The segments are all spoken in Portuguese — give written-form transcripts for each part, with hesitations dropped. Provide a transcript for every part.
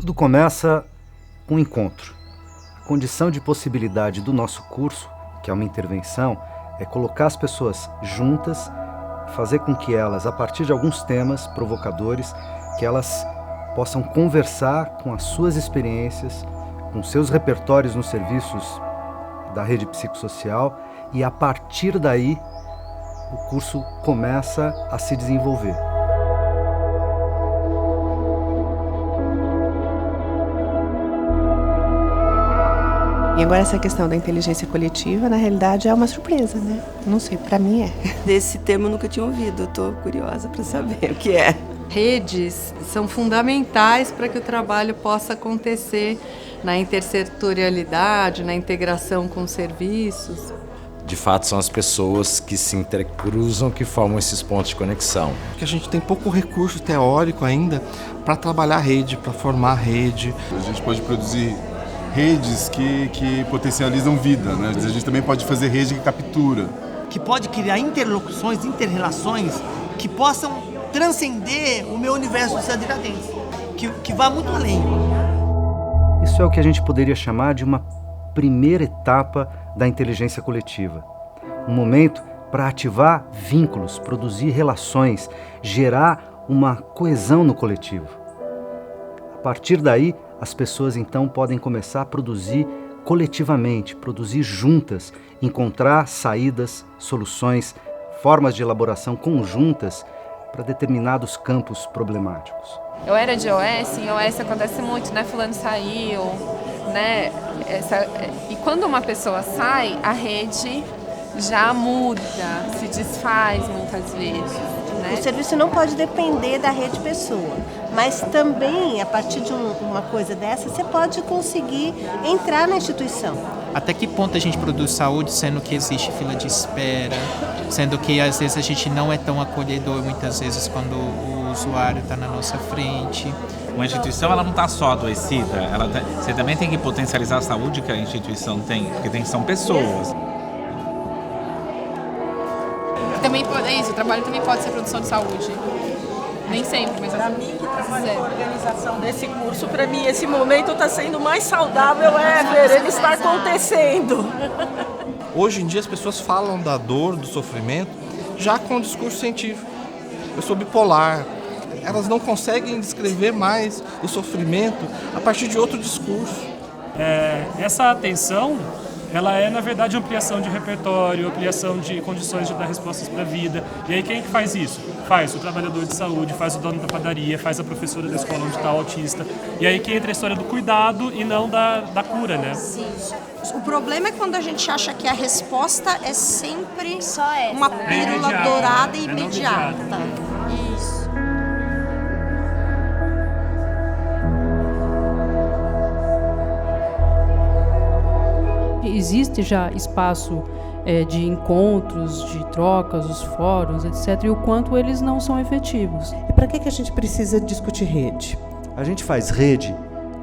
Tudo começa com um encontro. A condição de possibilidade do nosso curso, que é uma intervenção, é colocar as pessoas juntas, fazer com que elas, a partir de alguns temas provocadores, que elas possam conversar com as suas experiências, com seus repertórios nos serviços da rede psicossocial, e a partir daí o curso começa a se desenvolver. E agora essa questão da inteligência coletiva, na realidade, é uma surpresa, né? Não sei, para mim é. Desse tema eu nunca tinha ouvido, eu tô curiosa para saber o que é. Redes são fundamentais para que o trabalho possa acontecer na intersetorialidade, na integração com serviços. De fato, são as pessoas que se intercruzam que formam esses pontos de conexão. Porque a gente tem pouco recurso teórico ainda para trabalhar a rede, para formar a rede. A gente pode produzir redes que potencializam vida, né? A gente também pode fazer rede que captura. Que pode criar interlocuções, interrelações que possam transcender o meu universo de Tiradentes, que vá muito além. Isso é o que a gente poderia chamar de uma primeira etapa da inteligência coletiva. Um momento para ativar vínculos, produzir relações, gerar uma coesão no coletivo. A partir daí, as pessoas então podem começar a produzir coletivamente, produzir juntas, encontrar saídas, soluções, formas de elaboração conjuntas para determinados campos problemáticos. Eu era de OS, em OS acontece muito, né? Fulano saiu, né? E quando uma pessoa sai, a rede já muda, se desfaz muitas vezes. Né? O serviço não pode depender da rede pessoa, mas também, a partir de uma coisa dessa, você pode conseguir entrar na instituição. Até que ponto a gente produz saúde, sendo que existe fila de espera, sendo que às vezes a gente não é tão acolhedor, muitas vezes, quando o usuário está na nossa frente. Uma instituição ela não está só adoecida, você também tem que potencializar a saúde que a instituição tem, porque são pessoas. Também é isso, o trabalho também pode ser produção de saúde. Nem sempre, mas para mim que trabalha com a organização desse curso, para mim esse momento está sendo mais saudável ever, ele está acontecendo. Hoje em dia as pessoas falam da dor, do sofrimento, já com o discurso científico. Eu sou bipolar, elas não conseguem descrever mais o sofrimento a partir de outro discurso. Essa atenção, ela é, na verdade, ampliação de repertório, ampliação de condições de dar respostas para a vida. E aí quem que faz isso? Faz o trabalhador de saúde, faz o dono da padaria, faz a professora da escola onde está o autista. E aí que entra a história do cuidado e não da cura, né? Sim. O problema é quando a gente acha que a resposta é sempre só essa, uma pílula dourada e imediata. Isso. Existe já espaço de encontros, de trocas, os fóruns, etc., e o quanto eles não são efetivos. E para que a gente precisa discutir rede? A gente faz rede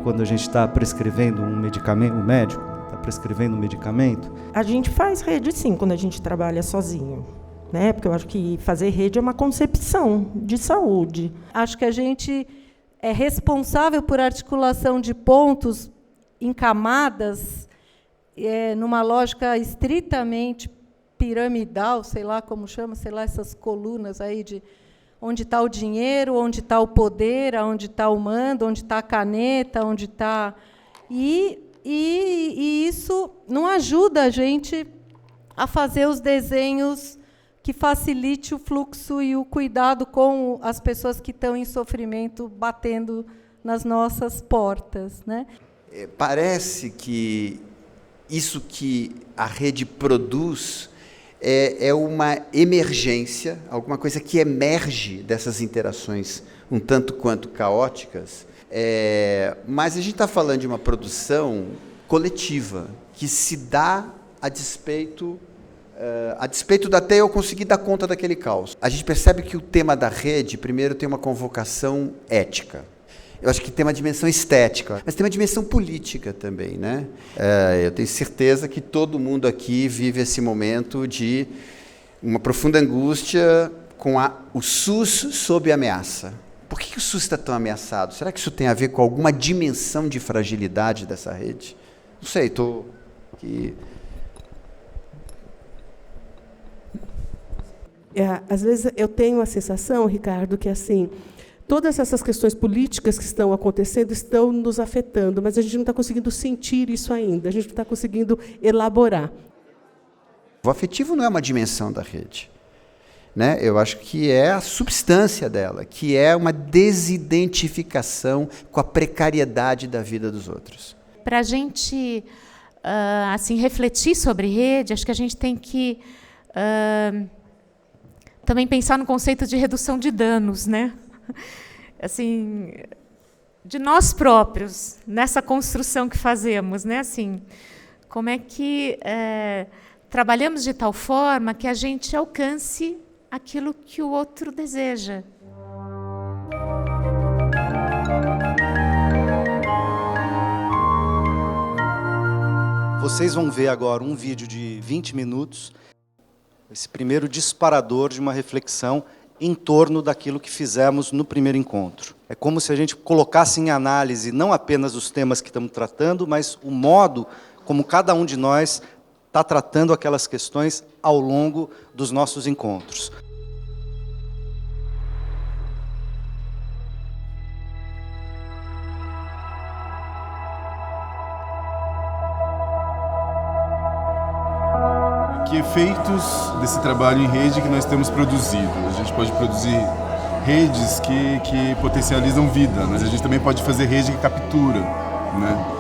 quando a gente está prescrevendo um medicamento, o médico está prescrevendo um medicamento? A gente faz rede sim, quando a gente trabalha sozinho, né? Porque eu acho que fazer rede é uma concepção de saúde. Acho que a gente é responsável por articulação de pontos em camadas, numa lógica estritamente piramidal, sei lá como chama, sei lá, essas colunas aí de onde está o dinheiro, onde está o poder, onde está o mando, onde está a caneta, onde está... E isso não ajuda a gente a fazer os desenhos que facilite o fluxo e o cuidado com as pessoas que estão em sofrimento batendo nas nossas portas, né? Parece que isso que a rede produz é uma emergência, alguma coisa que emerge dessas interações um tanto quanto caóticas, mas a gente está falando de uma produção coletiva, que se dá a despeito da até eu conseguir dar conta daquele caos. A gente percebe que o tema da rede, primeiro, tem uma convocação ética. Eu acho que tem uma dimensão estética, mas tem uma dimensão política também, né? Eu tenho certeza que todo mundo aqui vive esse momento de uma profunda angústia com o SUS sob ameaça. Por que o SUS está tão ameaçado? Será que isso tem a ver com alguma dimensão de fragilidade dessa rede? Não sei, estou aqui... Às vezes eu tenho a sensação, Ricardo, que assim, todas essas questões políticas que estão acontecendo estão nos afetando, mas a gente não está conseguindo sentir isso ainda, a gente não está conseguindo elaborar. O afetivo não é uma dimensão da rede, né? Eu acho que é a substância dela, que é uma desidentificação com a precariedade da vida dos outros. Para a gente assim, refletir sobre rede, acho que a gente tem que também pensar no conceito de redução de danos, né? Assim, de nós próprios, nessa construção que fazemos, né? Assim, como é que trabalhamos de tal forma que a gente alcance aquilo que o outro deseja. Vocês vão ver agora um vídeo de 20 minutos, esse primeiro disparador de uma reflexão em torno daquilo que fizemos no primeiro encontro. É como se a gente colocasse em análise não apenas os temas que estamos tratando, mas o modo como cada um de nós está tratando aquelas questões ao longo dos nossos encontros. Que efeitos desse trabalho em rede que nós temos produzido? A gente pode produzir redes que potencializam vida, mas a gente também pode fazer rede que captura, né?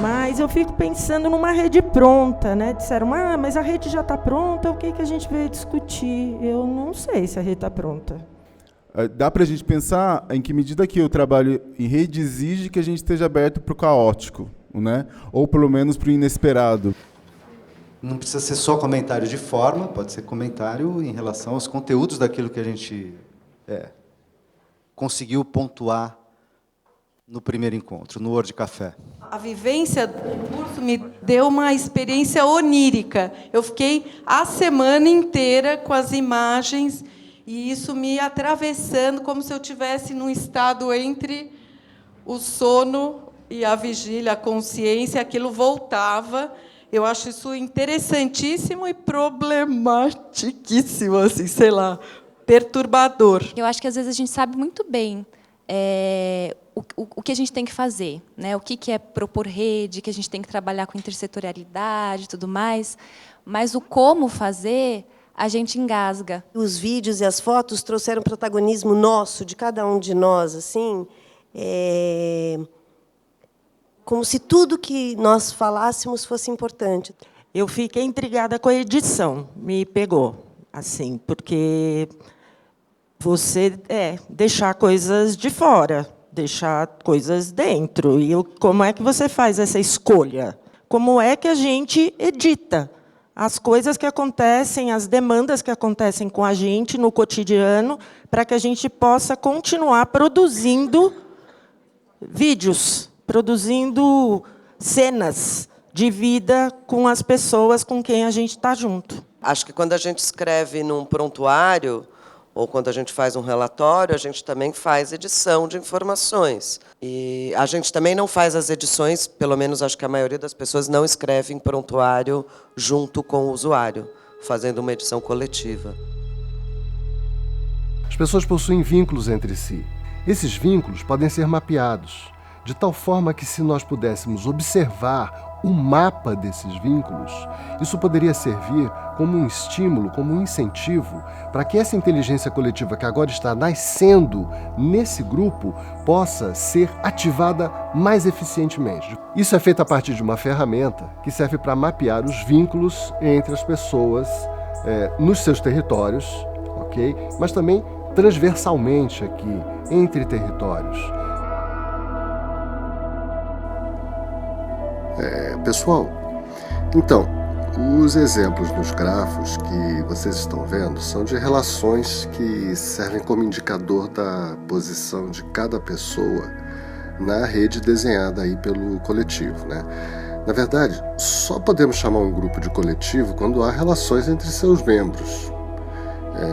Mas eu fico pensando numa rede pronta, né? Disseram, mas a rede já está pronta, o que a gente veio discutir? Eu não sei se a rede está pronta. Dá para a gente pensar em que medida que o trabalho em rede exige que a gente esteja aberto para o caótico, né? Ou pelo menos para o inesperado. Não precisa ser só comentário de forma, pode ser comentário em relação aos conteúdos daquilo que a gente conseguiu pontuar no primeiro encontro, no Word Café. A vivência do curso me deu uma experiência onírica. Eu fiquei a semana inteira com as imagens e isso me atravessando como se eu estivesse num estado entre o sono e a vigília, a consciência, aquilo voltava. Eu acho isso interessantíssimo e problematiquíssimo, assim, sei lá, perturbador. Eu acho que, às vezes, a gente sabe muito bem o que a gente tem que fazer, né? O que é propor rede, que a gente tem que trabalhar com intersetorialidade e tudo mais, mas o como fazer, a gente engasga. Os vídeos e as fotos trouxeram protagonismo nosso, de cada um de nós, assim, como se tudo que nós falássemos fosse importante. Eu fiquei intrigada com a edição, me pegou, assim, porque você deixar coisas de fora, deixar coisas dentro. E como é que você faz essa escolha? Como é que a gente edita as coisas que acontecem, as demandas que acontecem com a gente no cotidiano, para que a gente possa continuar produzindo vídeos, produzindo cenas de vida com as pessoas com quem a gente está junto. Acho que quando a gente escreve num prontuário, ou quando a gente faz um relatório, a gente também faz edição de informações. E a gente também não faz as edições, pelo menos acho que a maioria das pessoas não escreve em prontuário junto com o usuário, fazendo uma edição coletiva. As pessoas possuem vínculos entre si. Esses vínculos podem ser mapeados, de tal forma que, se nós pudéssemos observar o mapa desses vínculos, isso poderia servir como um estímulo, como um incentivo para que essa inteligência coletiva que agora está nascendo nesse grupo possa ser ativada mais eficientemente. Isso é feito a partir de uma ferramenta que serve para mapear os vínculos entre as pessoas nos seus territórios, ok? Mas também transversalmente aqui, entre territórios. Pessoal, então, os exemplos nos grafos que vocês estão vendo são de relações que servem como indicador da posição de cada pessoa na rede desenhada aí pelo coletivo, né? Na verdade, só podemos chamar um grupo de coletivo quando há relações entre seus membros.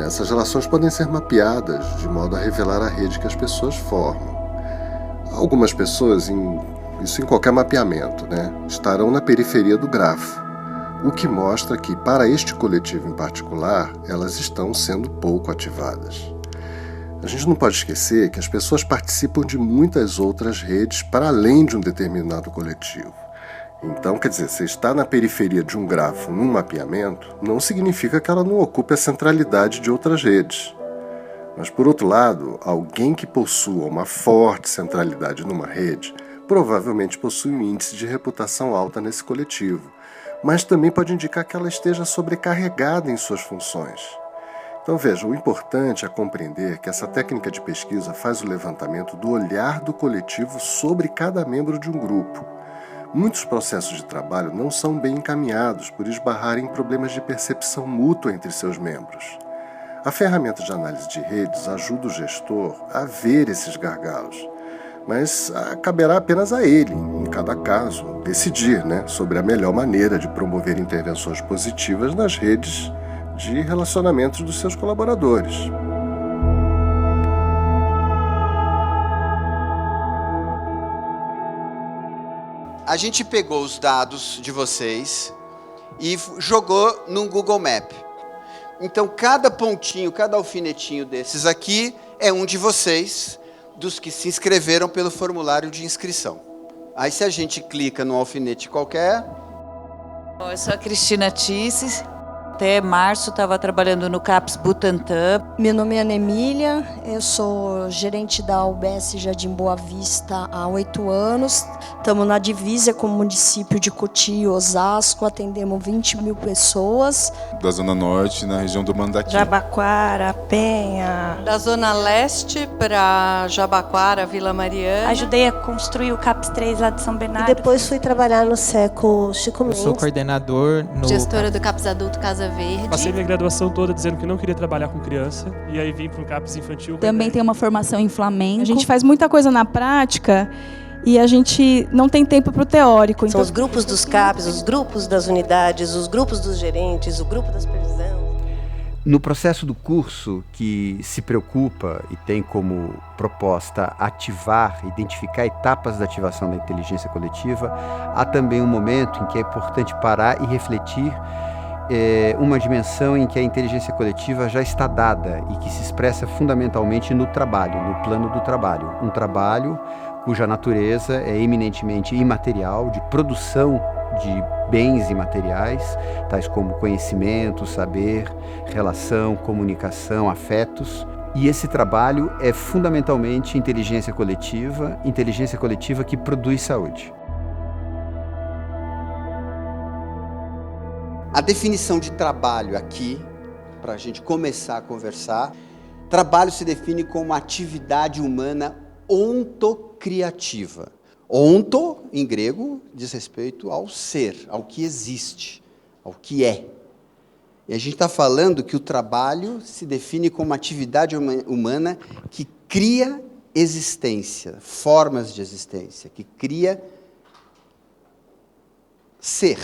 Essas relações podem ser mapeadas de modo a revelar a rede que as pessoas formam. Algumas pessoas, isso em qualquer mapeamento, estarão na periferia do grafo, o que mostra que, para este coletivo em particular, elas estão sendo pouco ativadas. A gente não pode esquecer que as pessoas participam de muitas outras redes para além de um determinado coletivo. Então, quer dizer, você está na periferia de um grafo num mapeamento, não significa que ela não ocupe a centralidade de outras redes. Mas, por outro lado, alguém que possua uma forte centralidade numa rede provavelmente possui um índice de reputação alta nesse coletivo, mas também pode indicar que ela esteja sobrecarregada em suas funções. Então, veja, o importante é compreender que essa técnica de pesquisa faz o levantamento do olhar do coletivo sobre cada membro de um grupo. Muitos processos de trabalho não são bem encaminhados por esbarrarem em problemas de percepção mútua entre seus membros. A ferramenta de análise de redes ajuda o gestor a ver esses gargalos, mas caberá apenas a ele, em cada caso, decidir sobre a melhor maneira de promover intervenções positivas nas redes de relacionamentos dos seus colaboradores. A gente pegou os dados de vocês e jogou num Google Map. Então, cada pontinho, cada alfinetinho desses aqui é um de vocês, dos que se inscreveram pelo formulário de inscrição. Aí, se a gente clica num alfinete qualquer... Eu sou a Cristina Tisses. Até março estava trabalhando no CAPS Butantã. Meu nome é Ana Emília, eu sou gerente da UBS Jardim Boa Vista há 8 anos. Estamos na divisa com o município de Cotia e Osasco, atendemos 20 mil pessoas. Da Zona Norte, na região do Mandaqui. Jabaquara, Penha. Da Zona Leste para Jabaquara, Vila Mariana. Ajudei a construir o CAPS 3 lá de São Bernardo. E depois fui trabalhar no SECO Chico Mendes. Eu sou coordenador no... Gestora do CAPS Adulto Casa Verde. Passei minha graduação toda dizendo que não queria trabalhar com criança, e aí vim para o CAPS Infantil. Também tem uma formação em flamenco. A gente faz muita coisa na prática e a gente não tem tempo para o teórico. São os grupos dos CAPS, os grupos das unidades, os grupos dos gerentes, o grupo da supervisão. No processo do curso, que se preocupa e tem como proposta ativar, identificar etapas da ativação da inteligência coletiva, há também um momento em que é importante parar e refletir uma dimensão em que a inteligência coletiva já está dada e que se expressa fundamentalmente no trabalho, no plano do trabalho. Um trabalho cuja natureza é eminentemente imaterial, de produção de bens imateriais, tais como conhecimento, saber, relação, comunicação, afetos. E esse trabalho é fundamentalmente inteligência coletiva que produz saúde. A definição de trabalho aqui, para a gente começar a conversar, trabalho se define como atividade humana ontocriativa. Onto, em grego, diz respeito ao ser, ao que existe, ao que é. E a gente está falando que o trabalho se define como atividade humana que cria existência, formas de existência, que cria ser.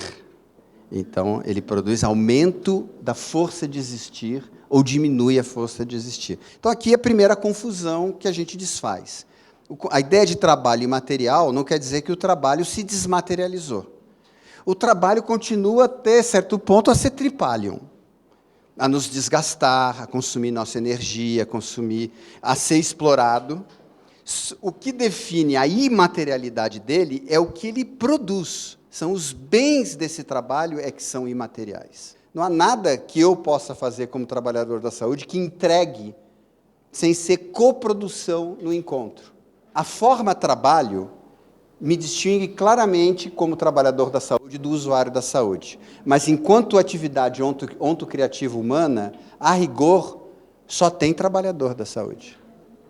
Então, ele produz aumento da força de existir ou diminui a força de existir. Então, aqui é a primeira confusão que a gente desfaz. A ideia de trabalho imaterial não quer dizer que o trabalho se desmaterializou. O trabalho continua, até certo ponto, a ser tripalium, a nos desgastar, a consumir nossa energia, a ser explorado. O que define a imaterialidade dele é o que ele produz. São os bens desse trabalho que são imateriais. Não há nada que eu possa fazer como trabalhador da saúde que entregue sem ser coprodução no encontro. A forma trabalho me distingue claramente como trabalhador da saúde do usuário da saúde. Mas, enquanto atividade ontocriativa humana, a rigor, só tem trabalhador da saúde.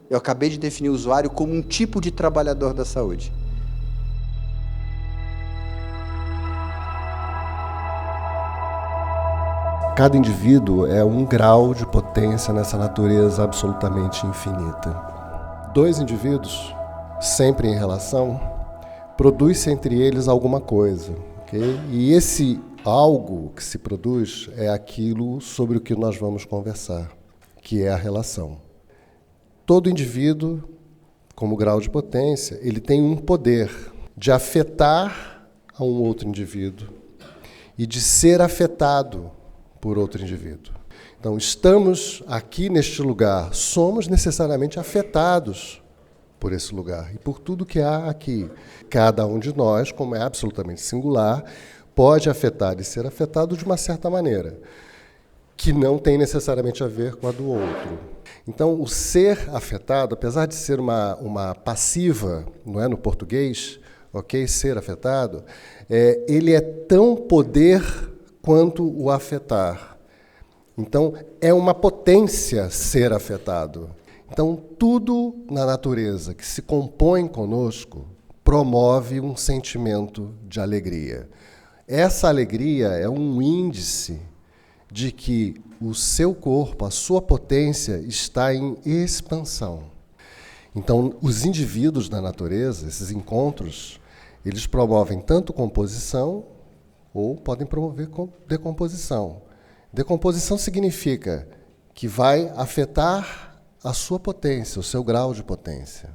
Eu acabei de definir o usuário como um tipo de trabalhador da saúde. Cada indivíduo é um grau de potência nessa natureza absolutamente infinita. 2 indivíduos, sempre em relação, produz-se entre eles alguma coisa, okay? E esse algo que se produz é aquilo sobre o que nós vamos conversar. que é a relação. Todo indivíduo, como grau de potência, ele tem um poder de afetar a um outro indivíduo e de ser afetado por outro indivíduo. Então, estamos aqui neste lugar, somos necessariamente afetados por esse lugar e por tudo que há aqui. Cada um de nós, como é absolutamente singular, pode afetar e ser afetado de uma certa maneira, que não tem necessariamente a ver com a do outro. Então, o ser afetado, apesar de ser uma passiva, não é, no português, ok, ser afetado, ele é tão poder quanto o afetar. Então, é uma potência ser afetado. Então, tudo na natureza que se compõe conosco promove um sentimento de alegria. Essa alegria é um índice de que o seu corpo, a sua potência, está em expansão. Então, os indivíduos da natureza, esses encontros, eles promovem tanto composição ou podem promover decomposição. Decomposição significa que vai afetar a sua potência, o seu grau de potência.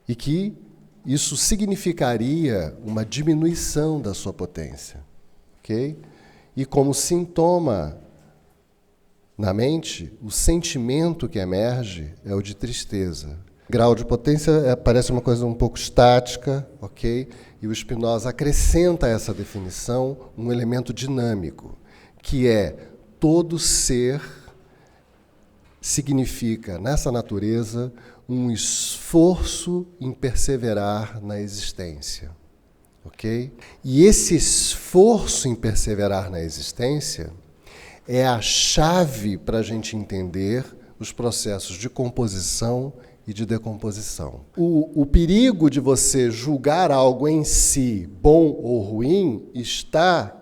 E que isso significaria uma diminuição da sua potência. Okay? E como sintoma na mente, o sentimento que emerge é o de tristeza. Grau de potência parece uma coisa um pouco estática, ok? E o Spinoza acrescenta a essa definição um elemento dinâmico, que é todo ser significa, nessa natureza, um esforço em perseverar na existência. Ok? E esse esforço em perseverar na existência é a chave para a gente entender os processos de composição e de decomposição. O perigo de você julgar algo em si bom ou ruim está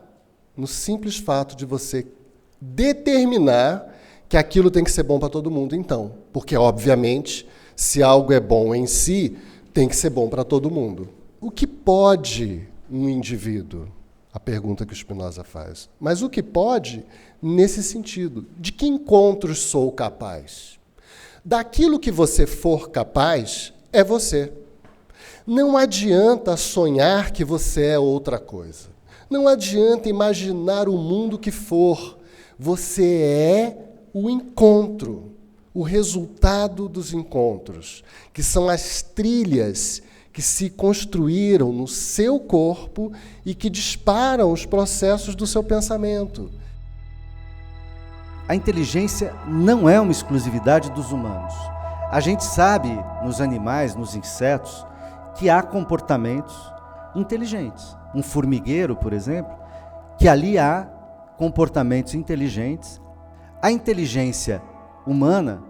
no simples fato de você determinar que aquilo tem que ser bom para todo mundo, então. Porque, obviamente, se algo é bom em si, tem que ser bom para todo mundo. O que pode um indivíduo? A pergunta que o Spinoza faz. Mas o que pode, nesse sentido, de que encontros sou capaz? Daquilo que você for capaz, é você. Não adianta sonhar que você é outra coisa. Não adianta imaginar o mundo que for. Você é o encontro, o resultado dos encontros, que são as trilhas que se construíram no seu corpo e que disparam os processos do seu pensamento. A inteligência não é uma exclusividade dos humanos. A gente sabe, nos animais, nos insetos, que há comportamentos inteligentes. Um formigueiro, por exemplo, que ali há comportamentos inteligentes. A inteligência humana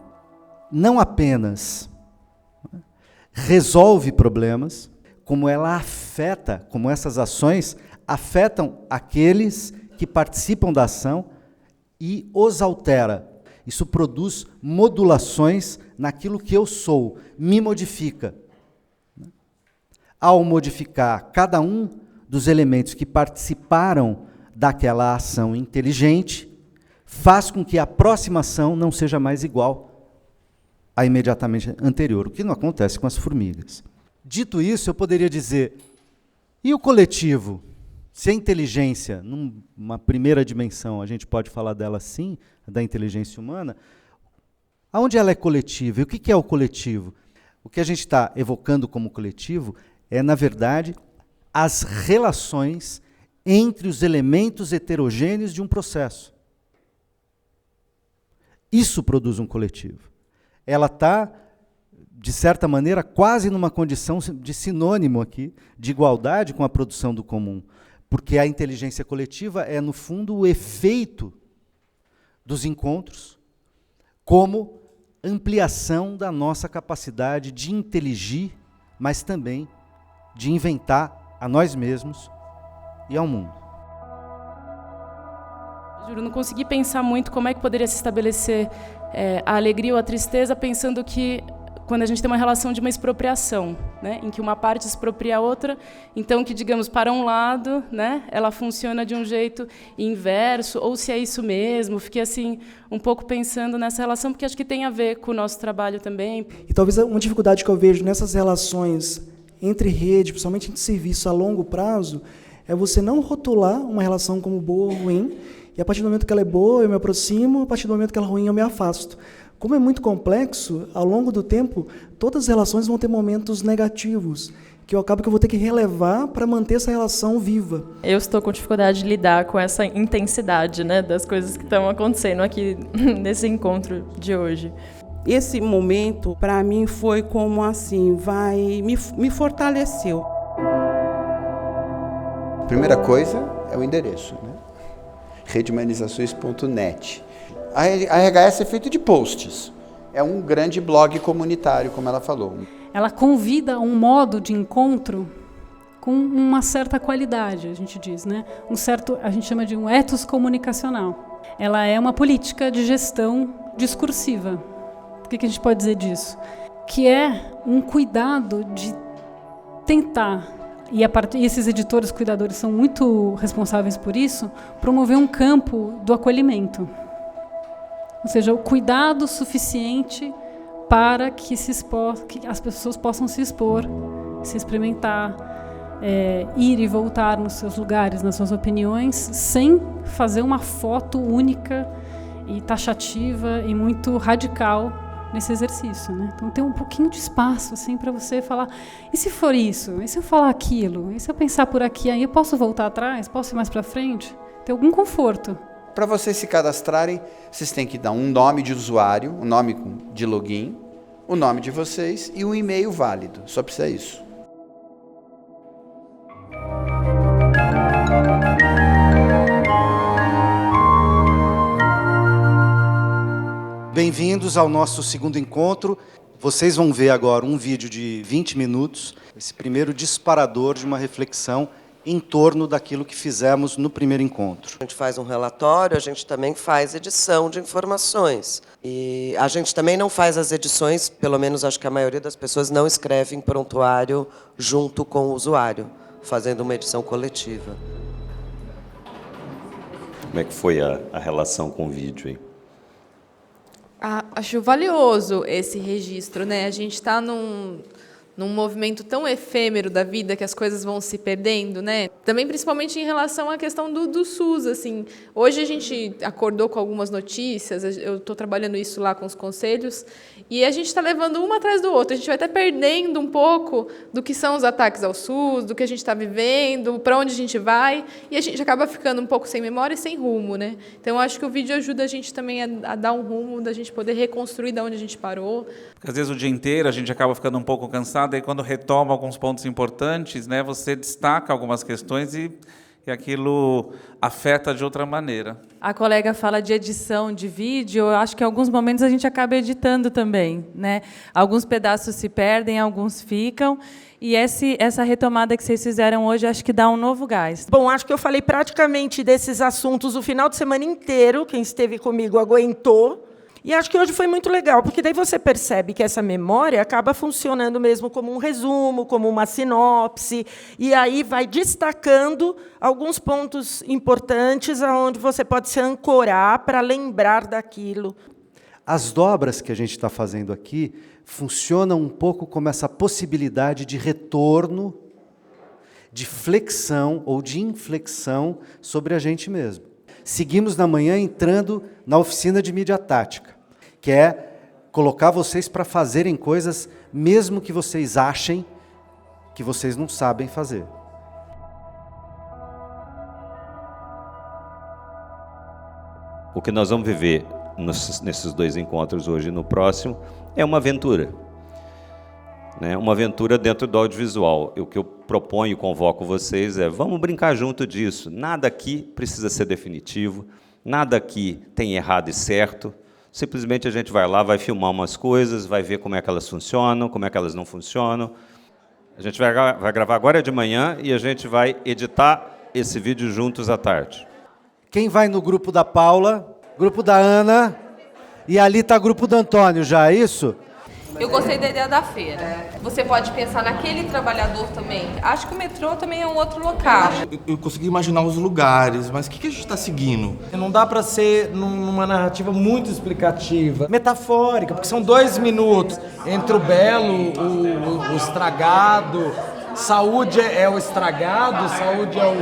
não apenas resolve problemas, como ela afeta, como essas ações afetam aqueles que participam da ação e os altera. Isso produz modulações naquilo que eu sou, me modifica. Ao modificar cada um dos elementos que participaram daquela ação inteligente, faz com que a próxima ação não seja mais igual à imediatamente anterior, o que não acontece com as formigas. Dito isso, eu poderia dizer, e o coletivo? Se a inteligência, numa primeira dimensão, a gente pode falar dela sim, da inteligência humana, aonde ela é coletiva? E o que é o coletivo? O que a gente está evocando como coletivo é, na verdade, as relações entre os elementos heterogêneos de um processo. Isso produz um coletivo. Ela está, de certa maneira, quase numa condição de sinônimo aqui, de igualdade com a produção do comum. Porque a inteligência coletiva é, no fundo, o efeito dos encontros como ampliação da nossa capacidade de inteligir, mas também de inventar a nós mesmos e ao mundo. Juro, não consegui pensar muito como é que poderia se estabelecer a alegria ou a tristeza, pensando que quando a gente tem uma relação de uma expropriação, né, em que uma parte expropria a outra, então que, digamos, para um lado, né, ela funciona de um jeito inverso, ou se é isso mesmo. Fiquei assim um pouco pensando nessa relação, porque acho que tem a ver com o nosso trabalho também. E talvez uma dificuldade que eu vejo nessas relações entre rede, principalmente entre serviço a longo prazo, é você não rotular uma relação como boa ou ruim, e a partir do momento que ela é boa, eu me aproximo, a partir do momento que ela é ruim, eu me afasto. Como é muito complexo, ao longo do tempo, todas as relações vão ter momentos negativos, que eu acabo que eu vou ter que relevar para manter essa relação viva. Eu estou com dificuldade de lidar com essa intensidade, né, das coisas que estão acontecendo aqui nesse encontro de hoje. Esse momento, para mim, foi como assim, me fortaleceu. A primeira coisa é o endereço, né? redehumanizações.net. A RHS é feito de posts. É um grande blog comunitário, como ela falou. Ela convida a um modo de encontro com uma certa qualidade, a gente diz, né? A gente chama de um ethos comunicacional. Ela é uma política de gestão discursiva. O que a gente pode dizer disso? Que é um cuidado de tentar, e esses editores cuidadores são muito responsáveis por isso, promover um campo do acolhimento. Ou seja, o cuidado suficiente para que as pessoas possam se expor, se experimentar, ir e voltar nos seus lugares, nas suas opiniões, sem fazer uma foto única e taxativa e muito radical nesse exercício, né? Então tem um pouquinho de espaço assim para você falar, e se for isso? E se eu falar aquilo? E se eu pensar por aqui? Aí eu posso voltar atrás? Posso ir mais para frente? Ter algum conforto. Para vocês se cadastrarem, vocês têm que dar um nome de usuário, um nome de login, o nome de vocês e um e-mail válido. Só precisa isso. Bem-vindos ao nosso segundo encontro. Vocês vão ver agora um vídeo de 20 minutos, esse primeiro disparador de uma reflexão em torno daquilo que fizemos no primeiro encontro. A gente faz um relatório, a gente também faz edição de informações. E a gente também não faz as edições, pelo menos acho que a maioria das pessoas não escreve em prontuário junto com o usuário, fazendo uma edição coletiva. Como é que foi a relação com o vídeo aí? Acho valioso esse registro, né? A gente está num movimento tão efêmero da vida que as coisas vão se perdendo, né? Também, principalmente em relação à questão do SUS, assim. Hoje a gente acordou com algumas notícias, eu estou trabalhando isso lá com os conselhos, e a gente está levando uma atrás do outro. A gente vai até perdendo um pouco do que são os ataques ao SUS, do que a gente está vivendo, para onde a gente vai, e a gente acaba ficando um pouco sem memória e sem rumo, né? Então, eu acho que o vídeo ajuda a gente também a dar um rumo, da gente poder reconstruir de onde a gente parou. Porque, às vezes, o dia inteiro a gente acaba ficando um pouco cansado, e quando retoma alguns pontos importantes, né, você destaca algumas questões e aquilo afeta de outra maneira. A colega fala de edição de vídeo, eu acho que em alguns momentos a gente acaba editando também, né? Alguns pedaços se perdem, alguns ficam, e essa retomada que vocês fizeram hoje, acho que dá um novo gás. Bom, acho que eu falei praticamente desses assuntos o final de semana inteiro, quem esteve comigo aguentou. E acho que hoje foi muito legal, porque daí você percebe que essa memória acaba funcionando mesmo como um resumo, como uma sinopse, e aí vai destacando alguns pontos importantes aonde você pode se ancorar para lembrar daquilo. As dobras que a gente está fazendo aqui funcionam um pouco como essa possibilidade de retorno, de flexão ou de inflexão sobre a gente mesmo. Seguimos na manhã entrando na oficina de mídia tática, que é colocar vocês para fazerem coisas mesmo que vocês achem que vocês não sabem fazer. O que nós vamos viver nesses dois encontros hoje e no próximo é uma aventura. Uma aventura dentro do audiovisual. O que eu proponho e convoco vocês é, vamos brincar junto disso. Nada aqui precisa ser definitivo, nada aqui tem errado e certo. Simplesmente a gente vai lá, vai filmar umas coisas, vai ver como é que elas funcionam, como é que elas não funcionam. A gente vai gravar agora de manhã e a gente vai editar esse vídeo juntos à tarde. Quem vai no grupo da Paula, grupo da Ana, e ali está o grupo do Antônio já, é isso? Eu gostei da ideia da feira. Você pode pensar naquele trabalhador também. Acho que o metrô também é um outro local. Eu consegui imaginar os lugares, mas o que a gente está seguindo? Não dá para ser numa narrativa muito explicativa, metafórica, porque são 2 minutos entre o belo, o estragado. Saúde é o estragado, saúde é o...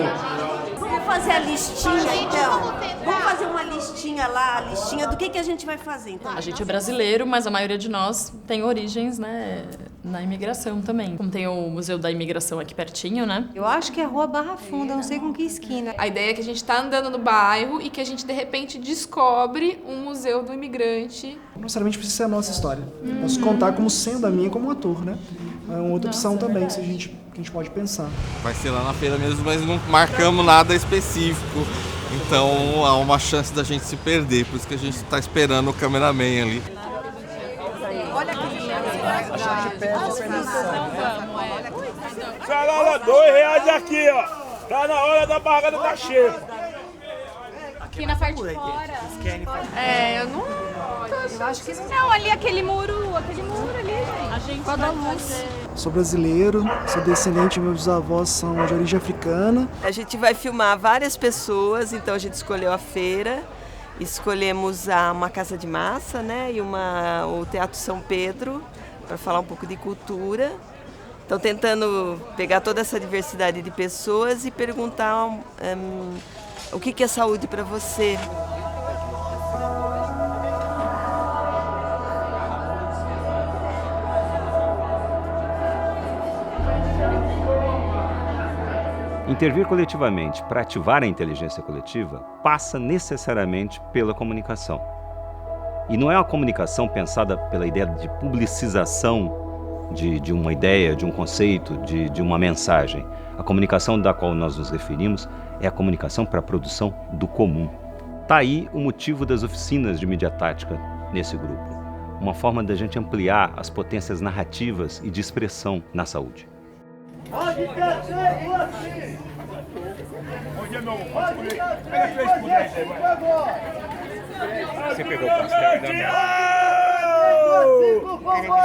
Vamos fazer a listinha, então. Vamos fazer uma listinha lá, a listinha do que a gente vai fazer, então. A gente é brasileiro, mas a maioria de nós tem origens, né, na imigração também. Como tem o Museu da Imigração aqui pertinho, né? Eu acho que é Rua Barra Funda, não sei com que esquina. A ideia é que a gente está andando no bairro e que a gente, de repente, descobre um museu do imigrante. Não necessariamente precisa ser a nossa história. Posso contar como sendo a minha como ator, né? É uma outra opção também que a gente pode pensar. Vai ser lá na feira mesmo, mas não marcamos nada específico. Então há uma chance da gente se perder, por isso que a gente está esperando o cameraman ali. Olha aqui. Salada, R$2 aqui, ó. Tá na hora da barraca da chefa. Aqui na parte de fora. Eu não... Eu acho que não, ali aquele muro ali, gente. A gente vai fazer. Sou brasileiro, sou descendente, meus avós são de origem africana. A gente vai filmar várias pessoas, então a gente escolheu a feira, escolhemos uma casa de massa, né, e o Teatro São Pedro, para falar um pouco de cultura. Então tentando pegar toda essa diversidade de pessoas e perguntar o que é saúde para você. Intervir coletivamente para ativar a inteligência coletiva passa necessariamente pela comunicação. E não é uma comunicação pensada pela ideia de publicização de uma ideia, de um conceito, de uma mensagem. A comunicação da qual nós nos referimos é a comunicação para a produção do comum. Está aí o motivo das oficinas de mediatática nesse grupo. Uma forma da gente ampliar as potências narrativas e de expressão na saúde. Onde quer ser você? Onde é meu? Pega 3 por 10 aí, vai. Você pegou o pastel?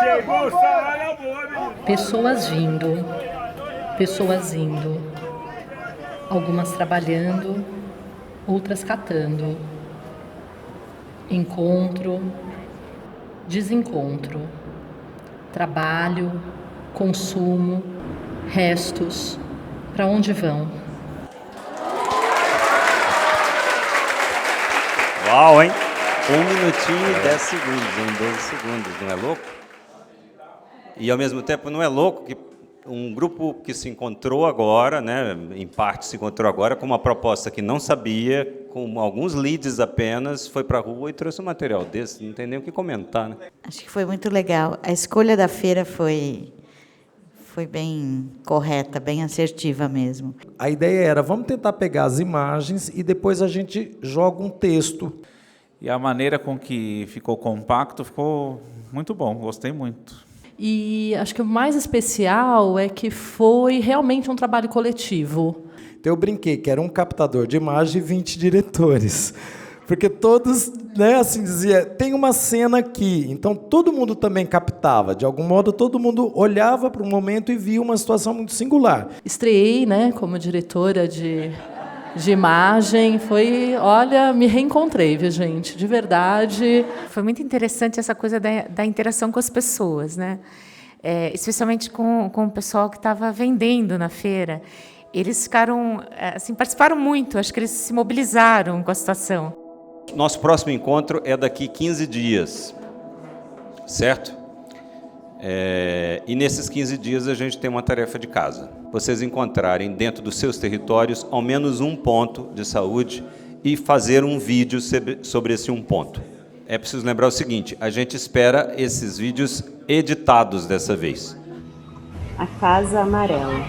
Chegou o salário boa, menino. Pessoas indo. Algumas trabalhando, outras catando. Encontro, desencontro. Trabalho, consumo, restos, para onde vão? Uau, hein? 1 minutinho e 10 segundos, em 12 segundos, não é louco? E ao mesmo tempo não é louco que um grupo que se encontrou agora, né, em parte se encontrou agora com uma proposta que não sabia, com alguns leads apenas, foi para a rua e trouxe um material desse, não tem nem o que comentar, né? Acho que foi muito legal. A escolha da feira foi bem correta, bem assertiva mesmo. A ideia era, vamos tentar pegar as imagens e depois a gente joga um texto. E a maneira com que ficou compacto ficou muito bom, gostei muito. E acho que o mais especial é que foi realmente um trabalho coletivo. Então eu brinquei que era um captador de imagem e 20 diretores. Porque todos, né, assim dizia, tem uma cena aqui. Então todo mundo também captava. De algum modo, todo mundo olhava para um momento e via uma situação muito singular. Estreiei, né, como diretora de imagem. Olha, me reencontrei, viu, gente? De verdade. Foi muito interessante essa coisa da interação com as pessoas, né? Especialmente com o pessoal que estava vendendo na feira. Eles ficaram, assim, participaram muito. Acho que eles se mobilizaram com a situação. Nosso próximo encontro é daqui 15 dias, certo? E nesses 15 dias a gente tem uma tarefa de casa. Vocês encontrarem dentro dos seus territórios ao menos um ponto de saúde e fazer um vídeo sobre esse um ponto. É preciso lembrar o seguinte, a gente espera esses vídeos editados dessa vez. A Casa Amarela.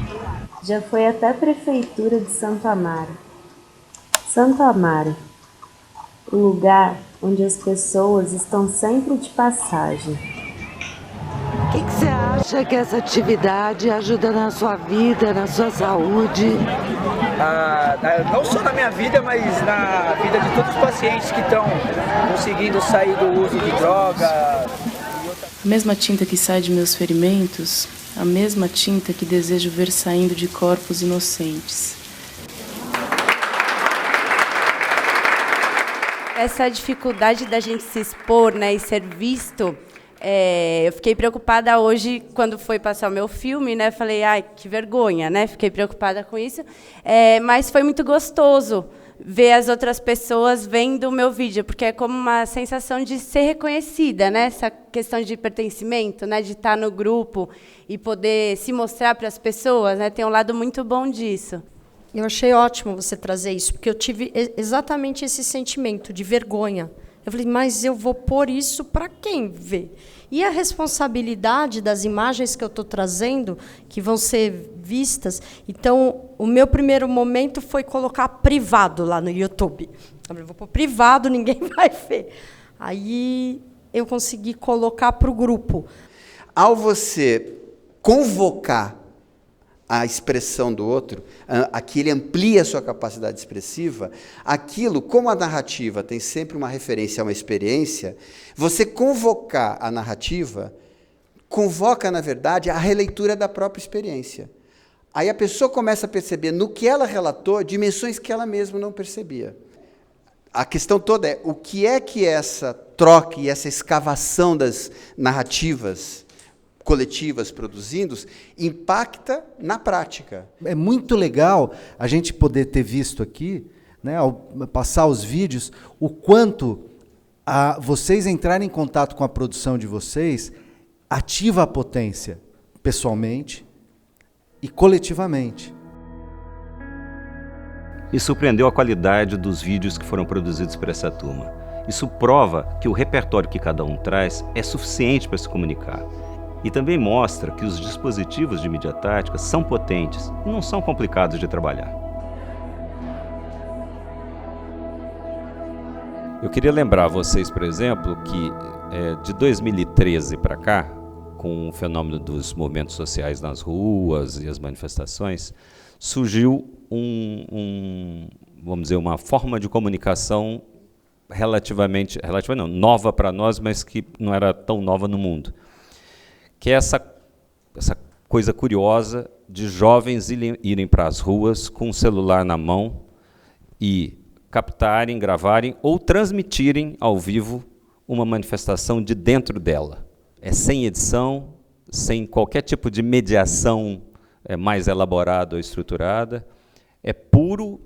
Já foi até a Prefeitura de Santo Amaro. Santo Amaro. O lugar onde as pessoas estão sempre de passagem. O que você acha que essa atividade ajuda na sua vida, na sua saúde? Não só na minha vida, mas na vida de todos os pacientes que estão conseguindo sair do uso de droga e outras A mesma tinta que sai de meus ferimentos, a mesma tinta que desejo ver saindo de corpos inocentes. Essa dificuldade da gente se expor, né, e ser visto, eu fiquei preocupada hoje quando foi passar o meu filme, né? Falei, ai, que vergonha, né? Fiquei preocupada com isso, mas foi muito gostoso ver as outras pessoas vendo o meu vídeo, porque é como uma sensação de ser reconhecida, né? Essa questão de pertencimento, né? De estar no grupo e poder se mostrar para as pessoas, né? Tem um lado muito bom disso. Eu achei ótimo você trazer isso, porque eu tive exatamente esse sentimento de vergonha. Eu falei, mas eu vou pôr isso para quem ver? E a responsabilidade das imagens que eu estou trazendo, que vão ser vistas. Então, o meu primeiro momento foi colocar privado lá no YouTube. Eu vou pôr privado, ninguém vai ver. Aí eu consegui colocar para o grupo. Ao você convocar a expressão do outro, aqui ele amplia a sua capacidade expressiva, aquilo, como a narrativa tem sempre uma referência a uma experiência, você convocar a narrativa, convoca, na verdade, a releitura da própria experiência. Aí a pessoa começa a perceber, no que ela relatou, dimensões que ela mesma não percebia. A questão toda é, o que é que essa troca e essa escavação das narrativas coletivas produzindo impacta na prática. É muito legal a gente poder ter visto aqui, né, ao passar os vídeos, o quanto vocês entrarem em contato com a produção de vocês ativa a potência, pessoalmente e coletivamente. E surpreendeu a qualidade dos vídeos que foram produzidos por essa turma. Isso prova que o repertório que cada um traz é suficiente para se comunicar. E também mostra que os dispositivos de mídia tática são potentes e não são complicados de trabalhar. Eu queria lembrar a vocês, por exemplo, que de 2013 para cá, com o fenômeno dos movimentos sociais nas ruas e as manifestações, surgiu vamos dizer, uma forma de comunicação relativamente nova para nós, mas que não era tão nova no mundo. Que é essa coisa curiosa de jovens irem para as ruas com o celular na mão e captarem, gravarem ou transmitirem ao vivo uma manifestação de dentro dela. É sem edição, sem qualquer tipo de mediação mais elaborada ou estruturada, é pura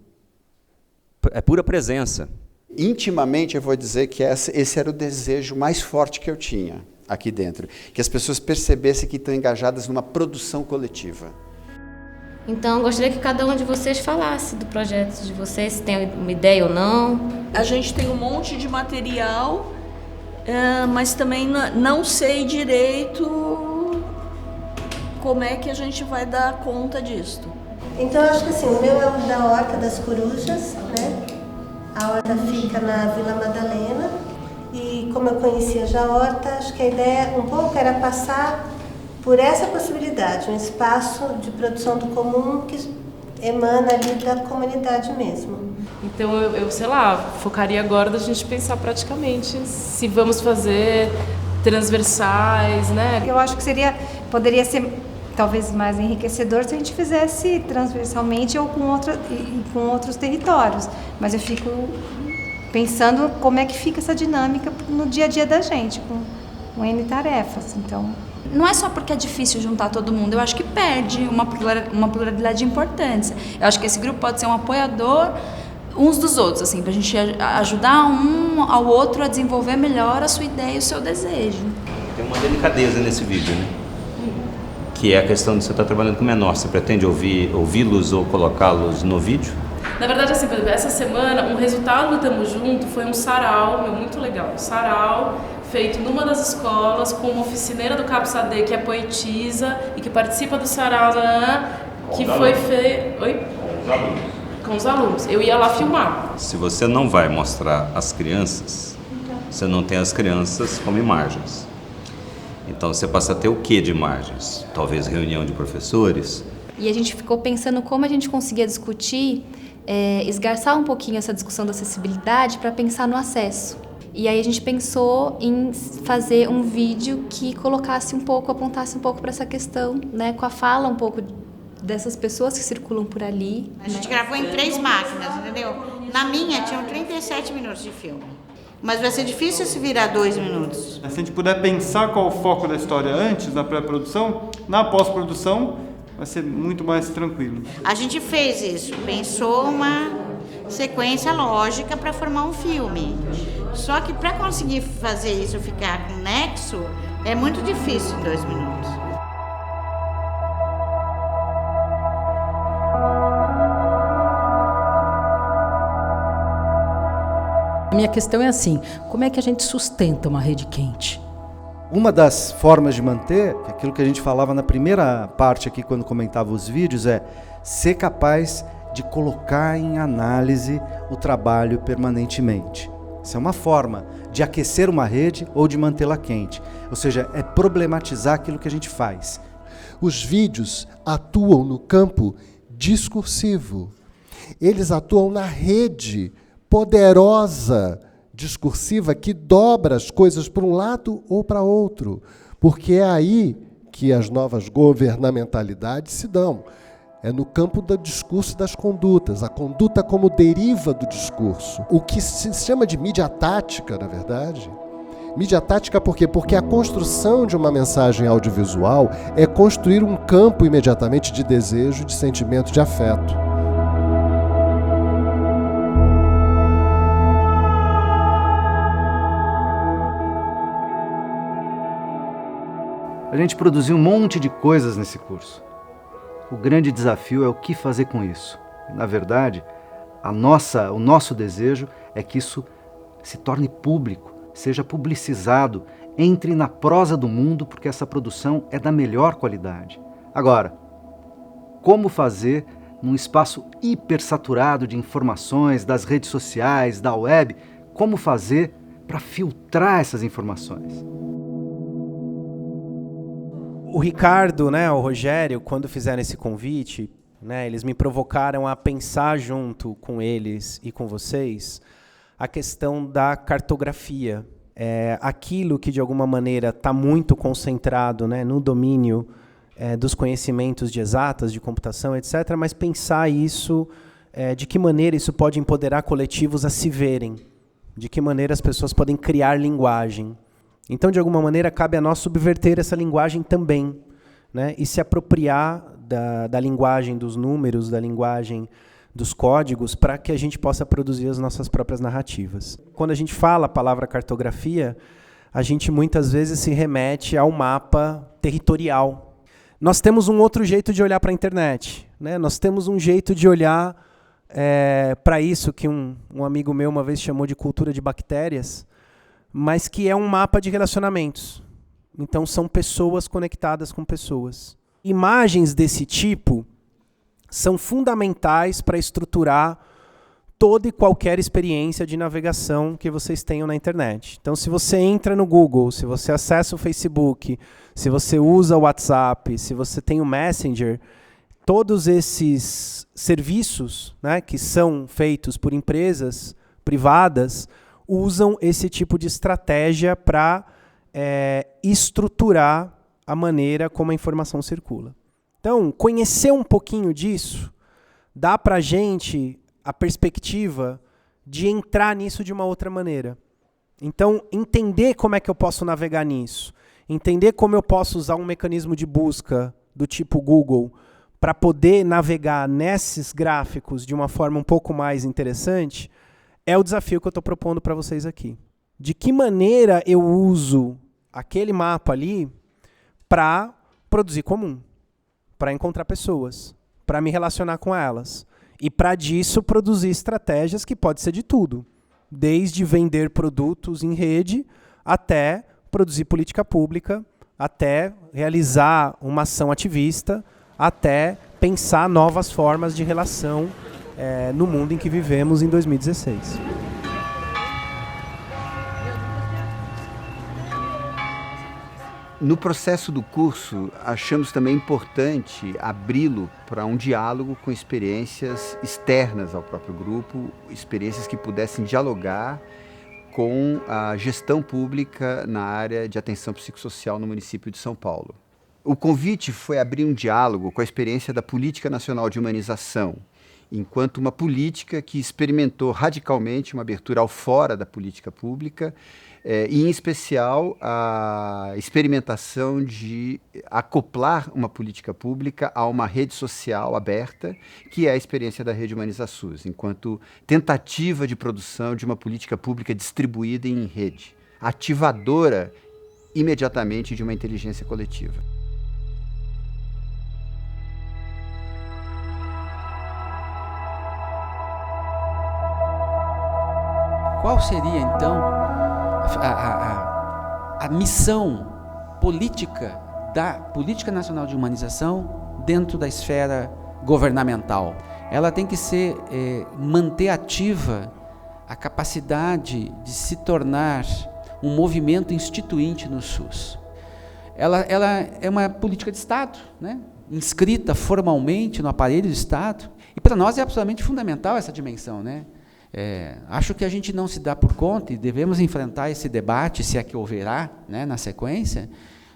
presença. Intimamente eu vou dizer que esse era o desejo mais forte que eu tinha aqui dentro, que as pessoas percebessem que estão engajadas numa produção coletiva. Então, eu gostaria que cada um de vocês falasse do projeto de vocês, se tem uma ideia ou não. A gente tem um monte de material, mas também não sei direito como é que a gente vai dar conta disso. Então, eu acho que assim, o meu é o da Horta das Corujas, né? A horta fica na Vila Madalena. E como eu conhecia já a horta, acho que a ideia um pouco era passar por essa possibilidade, um espaço de produção do comum que emana ali da comunidade mesmo. Então eu sei lá, focaria agora da gente pensar praticamente se vamos fazer transversais, né? Eu acho que poderia ser talvez mais enriquecedor se a gente fizesse transversalmente ou com outros territórios, mas eu fico pensando como é que fica essa dinâmica no dia a dia da gente, com N tarefas. Então, não é só porque é difícil juntar todo mundo, eu acho que perde uma pluralidade de importância. Eu acho que esse grupo pode ser um apoiador uns dos outros, assim, pra gente ajudar um ao outro a desenvolver melhor a sua ideia e o seu desejo. Tem uma delicadeza nesse vídeo, né? Que é a questão de você estar trabalhando com menor. Você pretende ouvi-los ou colocá-los no vídeo? Na verdade, assim, essa semana, um resultado do Tamo Junto foi um sarau, muito legal. Um sarau feito numa das escolas com uma oficineira do CAPS-AD, que é poetisa e que participa do sarau, que foi feito... Oi? Com os alunos. Com os alunos. Eu ia lá filmar. Se você não vai mostrar as crianças, você não tem as crianças como imagens. Então, você passa a ter o quê de imagens? Talvez reunião de professores. E a gente ficou pensando como a gente conseguia discutir, esgarçar um pouquinho essa discussão da acessibilidade para pensar no acesso. E aí a gente pensou em fazer um vídeo que colocasse um pouco, apontasse um pouco para essa questão, né, com a fala um pouco dessas pessoas que circulam por ali. A gente gravou em 3 máquinas, entendeu? Na minha tinham 37 minutos de filme. Mas vai ser difícil se virar 2 minutos. Se a gente puder pensar qual o foco da história antes, na pré-produção, na pós-produção, vai ser muito mais tranquilo. A gente fez isso, pensou uma sequência lógica para formar um filme. Só que para conseguir fazer isso ficar com nexo, é muito difícil em 2 minutos. A minha questão é assim, como é que a gente sustenta uma rede quente? Uma das formas de manter, que é aquilo que a gente falava na primeira parte aqui quando comentava os vídeos, é ser capaz de colocar em análise o trabalho permanentemente. Isso é uma forma de aquecer uma rede ou de mantê-la quente. Ou seja, é problematizar aquilo que a gente faz. Os vídeos atuam no campo discursivo. Eles atuam na rede poderosa discursiva que dobra as coisas para um lado ou para outro, porque é aí que as novas governamentalidades se dão. É no campo do discurso e das condutas, a conduta como deriva do discurso. O que se chama de mídia tática, na verdade. Mídia tática por quê? Porque a construção de uma mensagem audiovisual é construir um campo imediatamente de desejo, de sentimento, de afeto. A gente produziu um monte de coisas nesse curso. O grande desafio é o que fazer com isso. Na verdade, o nosso desejo é que isso se torne público, seja publicizado, entre na prosa do mundo, porque essa produção é da melhor qualidade. Agora, como fazer num espaço hipersaturado de informações, das redes sociais, da web, como fazer para filtrar essas informações? O Ricardo, né, o Rogério, quando fizeram esse convite, né, eles me provocaram a pensar junto com eles e com vocês a questão da cartografia. Aquilo que, de alguma maneira, está muito concentrado, né, no domínio dos conhecimentos de exatas, de computação, etc., mas pensar isso, de que maneira isso pode empoderar coletivos a se verem, de que maneira as pessoas podem criar linguagem. Então, de alguma maneira, cabe a nós subverter essa linguagem também, né? E se apropriar da linguagem dos números, da linguagem dos códigos, para que a gente possa produzir as nossas próprias narrativas. Quando a gente fala a palavra cartografia, a gente muitas vezes se remete ao mapa territorial. Nós temos um outro jeito de olhar para a internet, né? Nós temos um jeito de olhar para isso que um amigo meu uma vez chamou de cultura de bactérias, mas que é um mapa de relacionamentos. Então, são pessoas conectadas com pessoas. Imagens desse tipo são fundamentais para estruturar toda e qualquer experiência de navegação que vocês tenham na internet. Então, se você entra no Google, se você acessa o Facebook, se você usa o WhatsApp, se você tem o Messenger, todos esses serviços, né, que são feitos por empresas privadas, usam esse tipo de estratégia para estruturar a maneira como a informação circula. Então, conhecer um pouquinho disso dá para a gente a perspectiva de entrar nisso de uma outra maneira. Então, entender como é que eu posso navegar nisso, entender como eu posso usar um mecanismo de busca do tipo Google para poder navegar nesses gráficos de uma forma um pouco mais interessante, é o desafio que eu estou propondo para vocês aqui. De que maneira eu uso aquele mapa ali para produzir comum, para encontrar pessoas, para me relacionar com elas. E para disso produzir estratégias que pode ser de tudo. Desde vender produtos em rede, até produzir política pública, até realizar uma ação ativista, até pensar novas formas de relação no mundo em que vivemos em 2016. No processo do curso, achamos também importante abri-lo para um diálogo com experiências externas ao próprio grupo, experiências que pudessem dialogar com a gestão pública na área de atenção psicossocial no município de São Paulo. O convite foi abrir um diálogo com a experiência da Política Nacional de Humanização, enquanto uma política que experimentou radicalmente uma abertura ao fora da política pública, e em especial a experimentação de acoplar uma política pública a uma rede social aberta, que é a experiência da Rede HumanizaSUS, enquanto tentativa de produção de uma política pública distribuída em rede, ativadora imediatamente de uma inteligência coletiva. Qual seria, então, a missão política da Política Nacional de Humanização dentro da esfera governamental? Ela tem que ser, manter ativa a capacidade de se tornar um movimento instituinte no SUS. Ela é uma política de Estado, né? Inscrita formalmente no aparelho do Estado, e para nós é absolutamente fundamental essa dimensão, né? Acho que a gente não se dá por conta, e devemos enfrentar esse debate, se é que houverá, né, na sequência,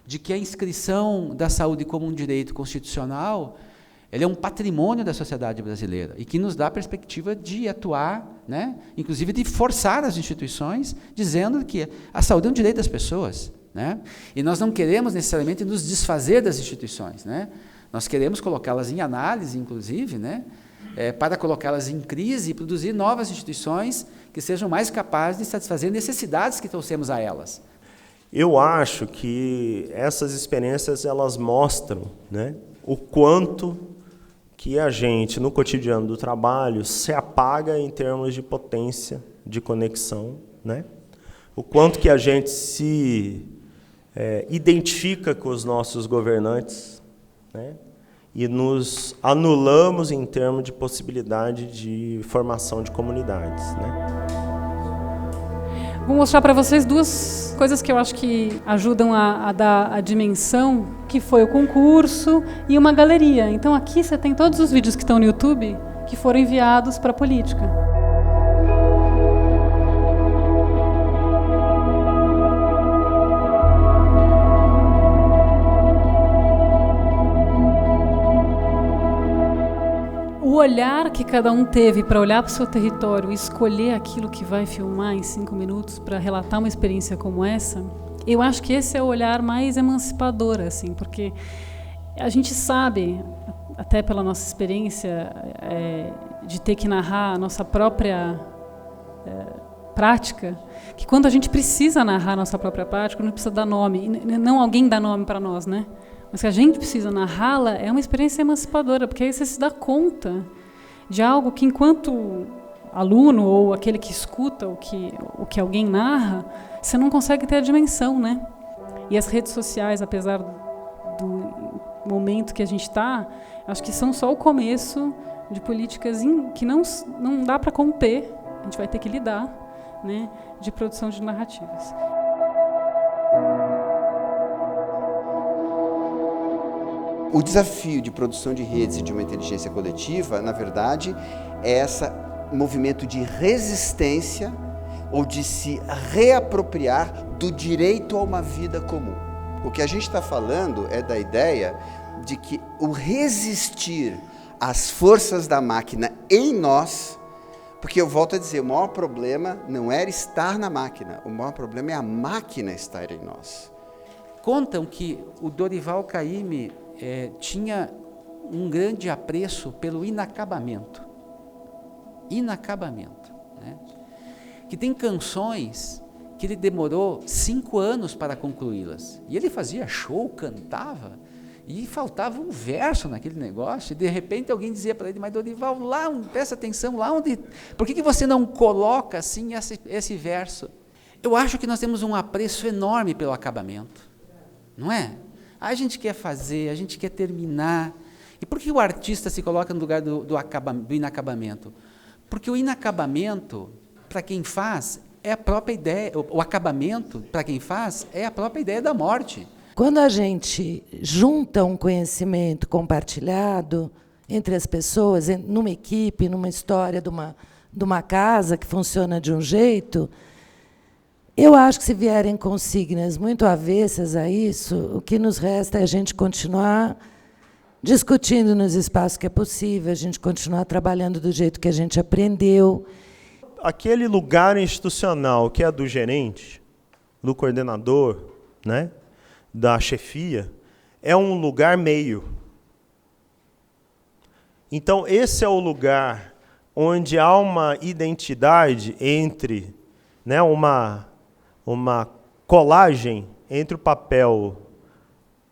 de que a inscrição da saúde como um direito constitucional, ele é um patrimônio da sociedade brasileira, e que nos dá a perspectiva de atuar, né, inclusive de forçar as instituições, dizendo que a saúde é um direito das pessoas, né? E nós não queremos necessariamente nos desfazer das instituições, né? Nós queremos colocá-las em análise, inclusive, né, para colocá-las em crise e produzir novas instituições que sejam mais capazes de satisfazer necessidades que trouxemos a elas. Eu acho que essas experiências elas mostram, né, o quanto que a gente, no cotidiano do trabalho, se apaga em termos de potência, de conexão, né? O quanto que a gente se identifica com os nossos governantes, né? E nos anulamos em termos de possibilidade de formação de comunidades, né? Vou mostrar para vocês duas coisas que eu acho que ajudam a dar a dimensão, que foi o concurso e uma galeria. Então aqui você tem todos os vídeos que estão no YouTube que foram enviados para a política. O olhar que cada um teve para olhar para o seu território e escolher aquilo que vai filmar em 5 minutos para relatar uma experiência como essa, eu acho que esse é o olhar mais emancipador, assim, porque a gente sabe, até pela nossa experiência de ter que narrar a nossa própria prática, que quando a gente precisa narrar a nossa própria prática, não precisa dar nome, não alguém dá nome para nós, né? Mas que a gente precisa narrá-la, é uma experiência emancipadora, porque aí você se dá conta de algo que, enquanto aluno ou aquele que escuta o que alguém narra, você não consegue ter a dimensão, né? E as redes sociais, apesar do momento que a gente está, acho que são só o começo de políticas que não dá para conter, a gente vai ter que lidar, né, de produção de narrativas. O desafio de produção de redes e de uma inteligência coletiva, na verdade, é esse movimento de resistência ou de se reapropriar do direito a uma vida comum. O que a gente está falando é da ideia de que o resistir às forças da máquina em nós, porque eu volto a dizer, o maior problema não era estar na máquina, o maior problema é a máquina estar em nós. Contam que o Dorival Caymmi tinha um grande apreço pelo inacabamento. Inacabamento, né? Que tem canções que ele demorou 5 anos para concluí-las. E ele fazia show, cantava, e faltava um verso naquele negócio, e de repente alguém dizia para ele, mas Dorival, lá, presta atenção, lá onde... Por que você não coloca assim esse verso? Eu acho que nós temos um apreço enorme pelo acabamento, não é? A gente quer fazer, a gente quer terminar. E por que o artista se coloca no lugar do inacabamento? Porque o inacabamento, para quem faz, é a própria ideia, o acabamento, para quem faz, é a própria ideia da morte. Quando a gente junta um conhecimento compartilhado entre as pessoas, numa equipe, numa história de uma casa que funciona de um jeito, Eu acho que se vierem consignas muito avessas a isso, o que nos resta é a gente continuar discutindo nos espaços que é possível, a gente continuar trabalhando do jeito que a gente aprendeu. Aquele lugar institucional que é do gerente, do coordenador, né, da chefia, é um lugar meio. Então, esse é o lugar onde há uma identidade entre, né, uma colagem entre o papel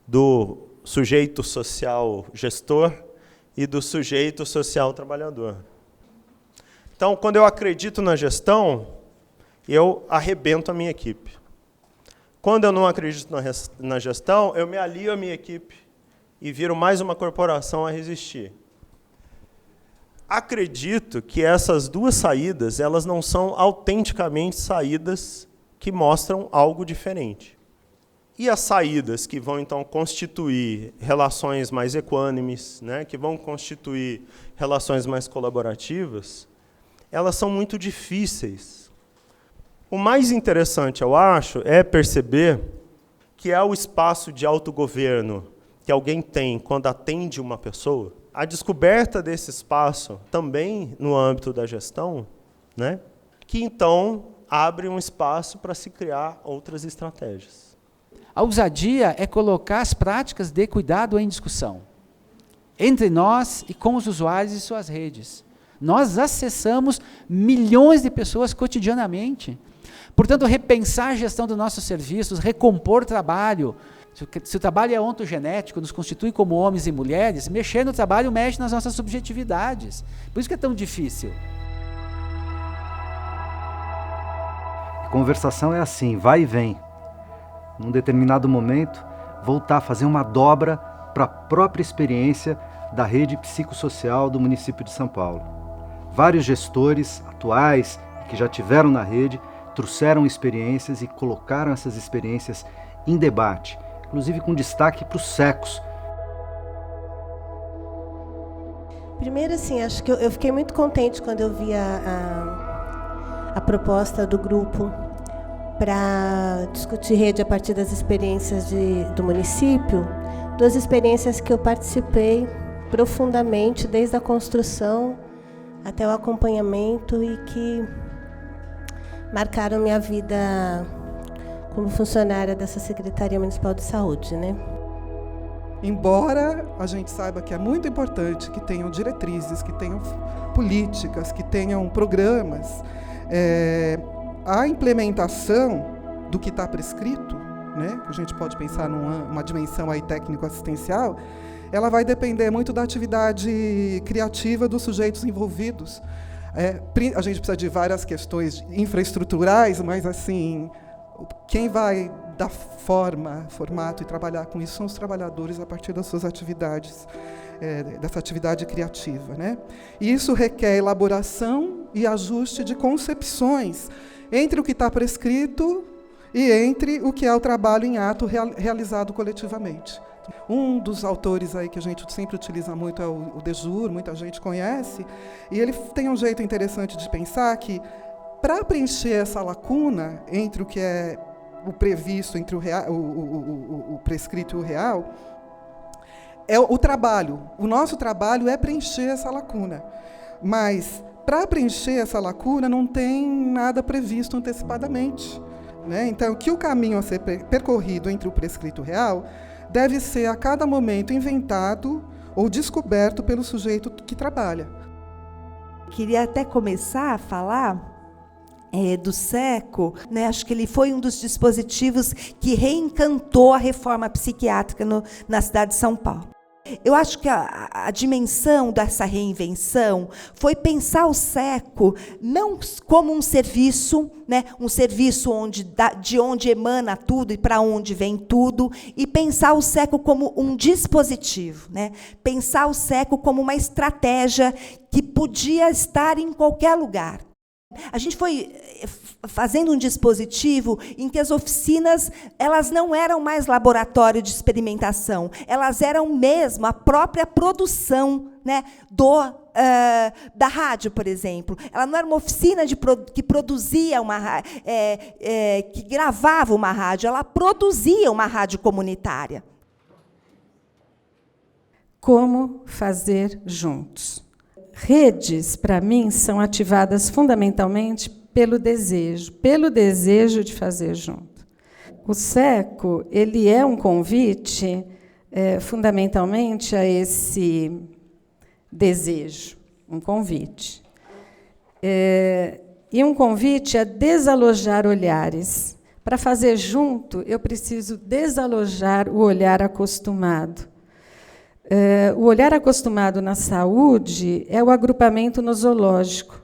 do sujeito social gestor e do sujeito social trabalhador. Então, quando eu acredito na gestão, eu arrebento a minha equipe. Quando eu não acredito na gestão, eu me alio à minha equipe e viro mais uma corporação a resistir. Acredito que essas duas saídas, elas não são autenticamente saídas que mostram algo diferente. E as saídas que vão, então, constituir relações mais equânimes, né, que vão constituir relações mais colaborativas, elas são muito difíceis. O mais interessante, eu acho, é perceber que é o espaço de autogoverno que alguém tem quando atende uma pessoa. A descoberta desse espaço, também no âmbito da gestão, né, que, então, abre um espaço para se criar outras estratégias. A ousadia é colocar as práticas de cuidado em discussão, entre nós e com os usuários e suas redes. Nós acessamos milhões de pessoas cotidianamente. Portanto, repensar a gestão dos nossos serviços, recompor o trabalho. Se o trabalho é ontogenético, nos constitui como homens e mulheres, mexer no trabalho mexe nas nossas subjetividades. Por isso que é tão difícil. Conversação é assim, vai e vem. Num determinado momento, voltar a fazer uma dobra para a própria experiência da rede psicossocial do município de São Paulo. Vários gestores atuais que já tiveram na rede trouxeram experiências e colocaram essas experiências em debate, inclusive com destaque para os SECOs. Primeiro, assim, acho que eu fiquei muito contente quando eu vi a proposta do grupo para discutir rede a partir das experiências do município, duas experiências que eu participei profundamente, desde a construção até o acompanhamento e que marcaram minha vida como funcionária dessa Secretaria Municipal de Saúde, né? Embora a gente saiba que é muito importante que tenham diretrizes, que tenham políticas, que tenham programas, a implementação do que está prescrito, né, que a gente pode pensar numa dimensão aí técnico-assistencial, ela vai depender muito da atividade criativa dos sujeitos envolvidos. A gente precisa de várias questões infraestruturais, mas assim, quem vai dar formato e trabalhar com isso são os trabalhadores a partir das suas atividades, dessa atividade criativa, né? E isso requer elaboração e ajuste de concepções entre o que está prescrito e entre o que é o trabalho em ato realizado coletivamente. Um dos autores aí que a gente sempre utiliza muito é o Dejur, muita gente conhece, e ele tem um jeito interessante de pensar que, para preencher essa lacuna entre o que é o previsto, entre o prescrito e o real, é o trabalho. O nosso trabalho é preencher essa lacuna. Mas, para preencher essa lacuna, não tem nada previsto antecipadamente, né? Então, que o caminho a ser percorrido entre o prescrito e o real deve ser, a cada momento, inventado ou descoberto pelo sujeito que trabalha. Queria até começar a falar do SECO, né? Acho que ele foi um dos dispositivos que reencantou a reforma psiquiátrica na cidade de São Paulo. Eu acho que a dimensão dessa reinvenção foi pensar o SECO não como um serviço, né, um serviço de onde emana tudo e para onde vem tudo, e pensar o SECO como um dispositivo, né, pensar o SECO como uma estratégia que podia estar em qualquer lugar. A gente foi fazendo um dispositivo em que as oficinas, elas não eram mais laboratório de experimentação, elas eram mesmo a própria produção, né, da rádio, por exemplo. Ela não era uma oficina que produzia que gravava uma rádio, ela produzia uma rádio comunitária. Como fazer juntos? Redes, para mim, são ativadas fundamentalmente pelo desejo de fazer junto. O SECO, ele é um convite, fundamentalmente, a esse desejo, um convite. E um convite a desalojar olhares. Para fazer junto, eu preciso desalojar o olhar acostumado. O olhar acostumado na saúde é o agrupamento nosológico.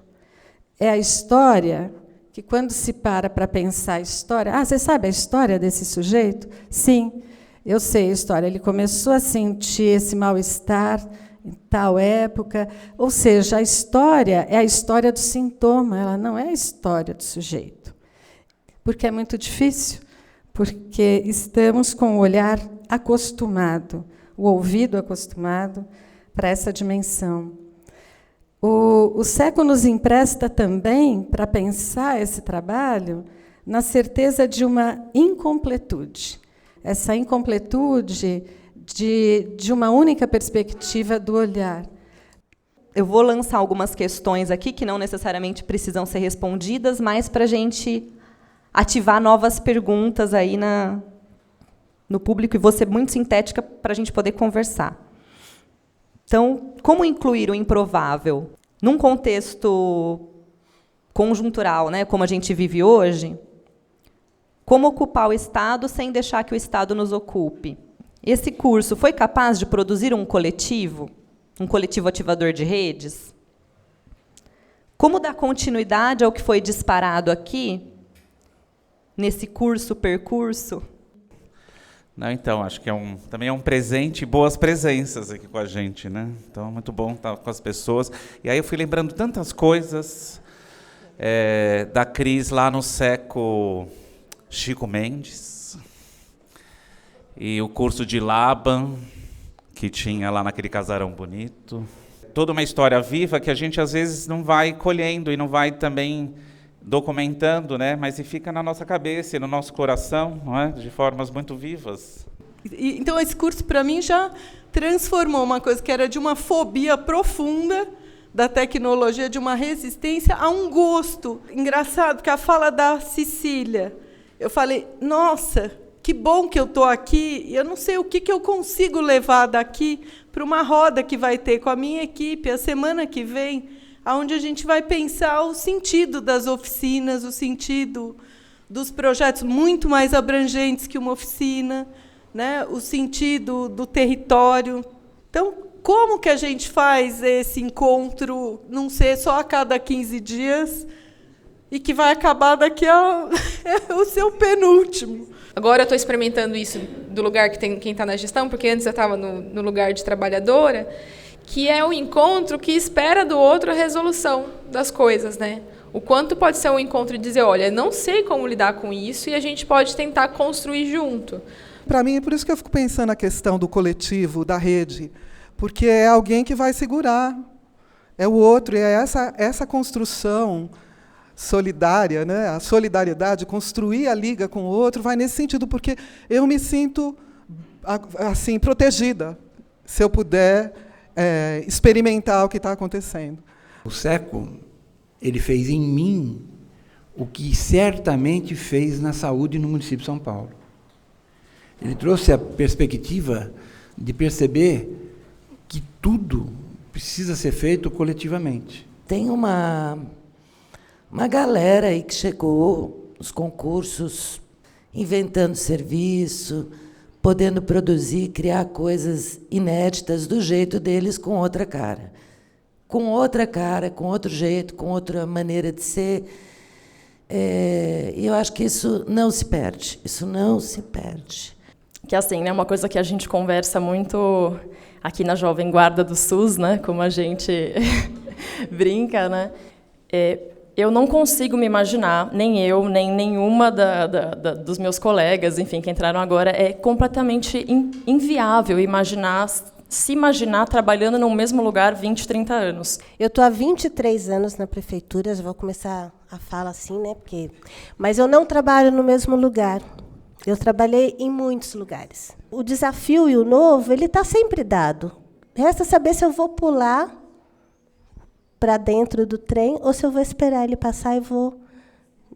É a história que, quando se para pensar a história... você sabe a história desse sujeito? Sim, eu sei a história. Ele começou a sentir esse mal-estar em tal época. Ou seja, a história é a história do sintoma, ela não é a história do sujeito. Porque é muito difícil, porque estamos com o olhar acostumado, o ouvido acostumado para essa dimensão. O SECO nos empresta também, para pensar esse trabalho, na certeza de uma incompletude. Essa incompletude de uma única perspectiva do olhar. Eu vou lançar algumas questões aqui que não necessariamente precisam ser respondidas, mas para a gente ativar novas perguntas aí no público, e vou ser muito sintética para a gente poder conversar. Então, como incluir o improvável num contexto conjuntural, né, como a gente vive hoje? Como ocupar o Estado sem deixar que o Estado nos ocupe? Esse curso foi capaz de produzir um coletivo ativador de redes? Como dar continuidade ao que foi disparado aqui, nesse percurso? Não, então, acho que também é um presente, boas presenças aqui com a gente, né? Então, muito bom estar com as pessoas. E aí eu fui lembrando tantas coisas da Cris lá no SECO Chico Mendes, e o curso de Laban, que tinha lá naquele casarão bonito. Toda uma história viva que a gente, às vezes, não vai colhendo e não vai também documentando, né? Mas fica na nossa cabeça e no nosso coração, não é? De formas muito vivas. Então, esse curso, para mim, já transformou uma coisa que era de uma fobia profunda da tecnologia, de uma resistência, a um gosto. Engraçado que a fala da Cecília, eu falei, nossa, que bom que eu estou aqui, e eu não sei o que eu consigo levar daqui para uma roda que vai ter com a minha equipe a semana que vem, onde a gente vai pensar o sentido das oficinas, o sentido dos projetos muito mais abrangentes que uma oficina, né? O sentido do território. Então, como que a gente faz esse encontro não ser só a cada 15 dias e que vai acabar daqui a o seu penúltimo? Agora eu estou experimentando isso do lugar que tem quem está na gestão, porque antes eu estava no lugar de trabalhadora, que é o encontro que espera do outro a resolução das coisas, né? O quanto pode ser um encontro de dizer, olha, não sei como lidar com isso, e a gente pode tentar construir junto. Para mim, é por isso que eu fico pensando na questão do coletivo, da rede, porque é alguém que vai segurar, é o outro, e é essa construção solidária, né? A solidariedade, construir a liga com o outro, vai nesse sentido, porque eu me sinto assim protegida, se eu puder experimentar o que está acontecendo. O SECO, ele fez em mim o que certamente fez na saúde no município de São Paulo. Ele trouxe a perspectiva de perceber que tudo precisa ser feito coletivamente. Tem uma galera aí que chegou nos concursos, inventando serviço, podendo produzir, criar coisas inéditas do jeito deles, com outra cara. Com outra cara, com outro jeito, com outra maneira de ser. E eu acho que isso não se perde. Isso não se perde. Que assim, né, uma coisa que a gente conversa muito aqui na Jovem Guarda do SUS, né, como a gente brinca, né, Eu não consigo me imaginar, nem eu, nem nenhuma dos meus colegas, enfim, que entraram agora, é completamente inviável se imaginar trabalhando no mesmo lugar 20, 30 anos. Eu estou há 23 anos na prefeitura, já vou começar a fala assim, né? Mas eu não trabalho no mesmo lugar. Eu trabalhei em muitos lugares. O desafio e o novo, ele está sempre dado. Resta saber se eu vou pular para dentro do trem ou se eu vou esperar ele passar e vou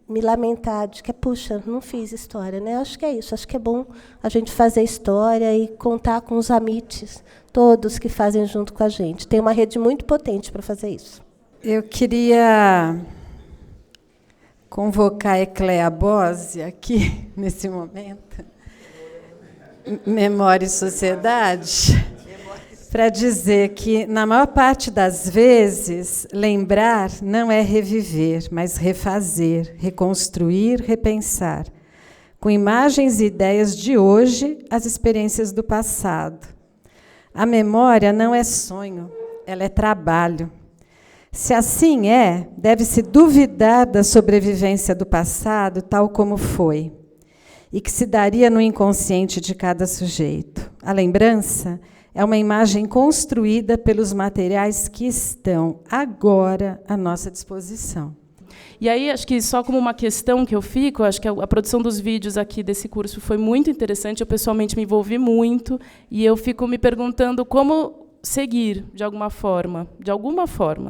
me lamentar de que, puxa, não fiz história, né? Acho que é isso. Acho que é bom a gente fazer história e contar com os amites, todos que fazem junto com a gente. Tem uma rede muito potente para fazer isso. Eu queria convocar a Ecléa Bose aqui, nesse momento, Memória e Sociedade, para dizer que, na maior parte das vezes, lembrar não é reviver, mas refazer, reconstruir, repensar, com imagens e ideias de hoje, as experiências do passado. A memória não é sonho, ela é trabalho. Se assim é, deve-se duvidar da sobrevivência do passado tal como foi, e que se daria no inconsciente de cada sujeito. A lembrança é uma imagem construída pelos materiais que estão agora à nossa disposição. E aí, acho que só como uma questão que eu fico, acho que a produção dos vídeos aqui desse curso foi muito interessante, eu pessoalmente me envolvi muito, e eu fico me perguntando como seguir, de alguma forma,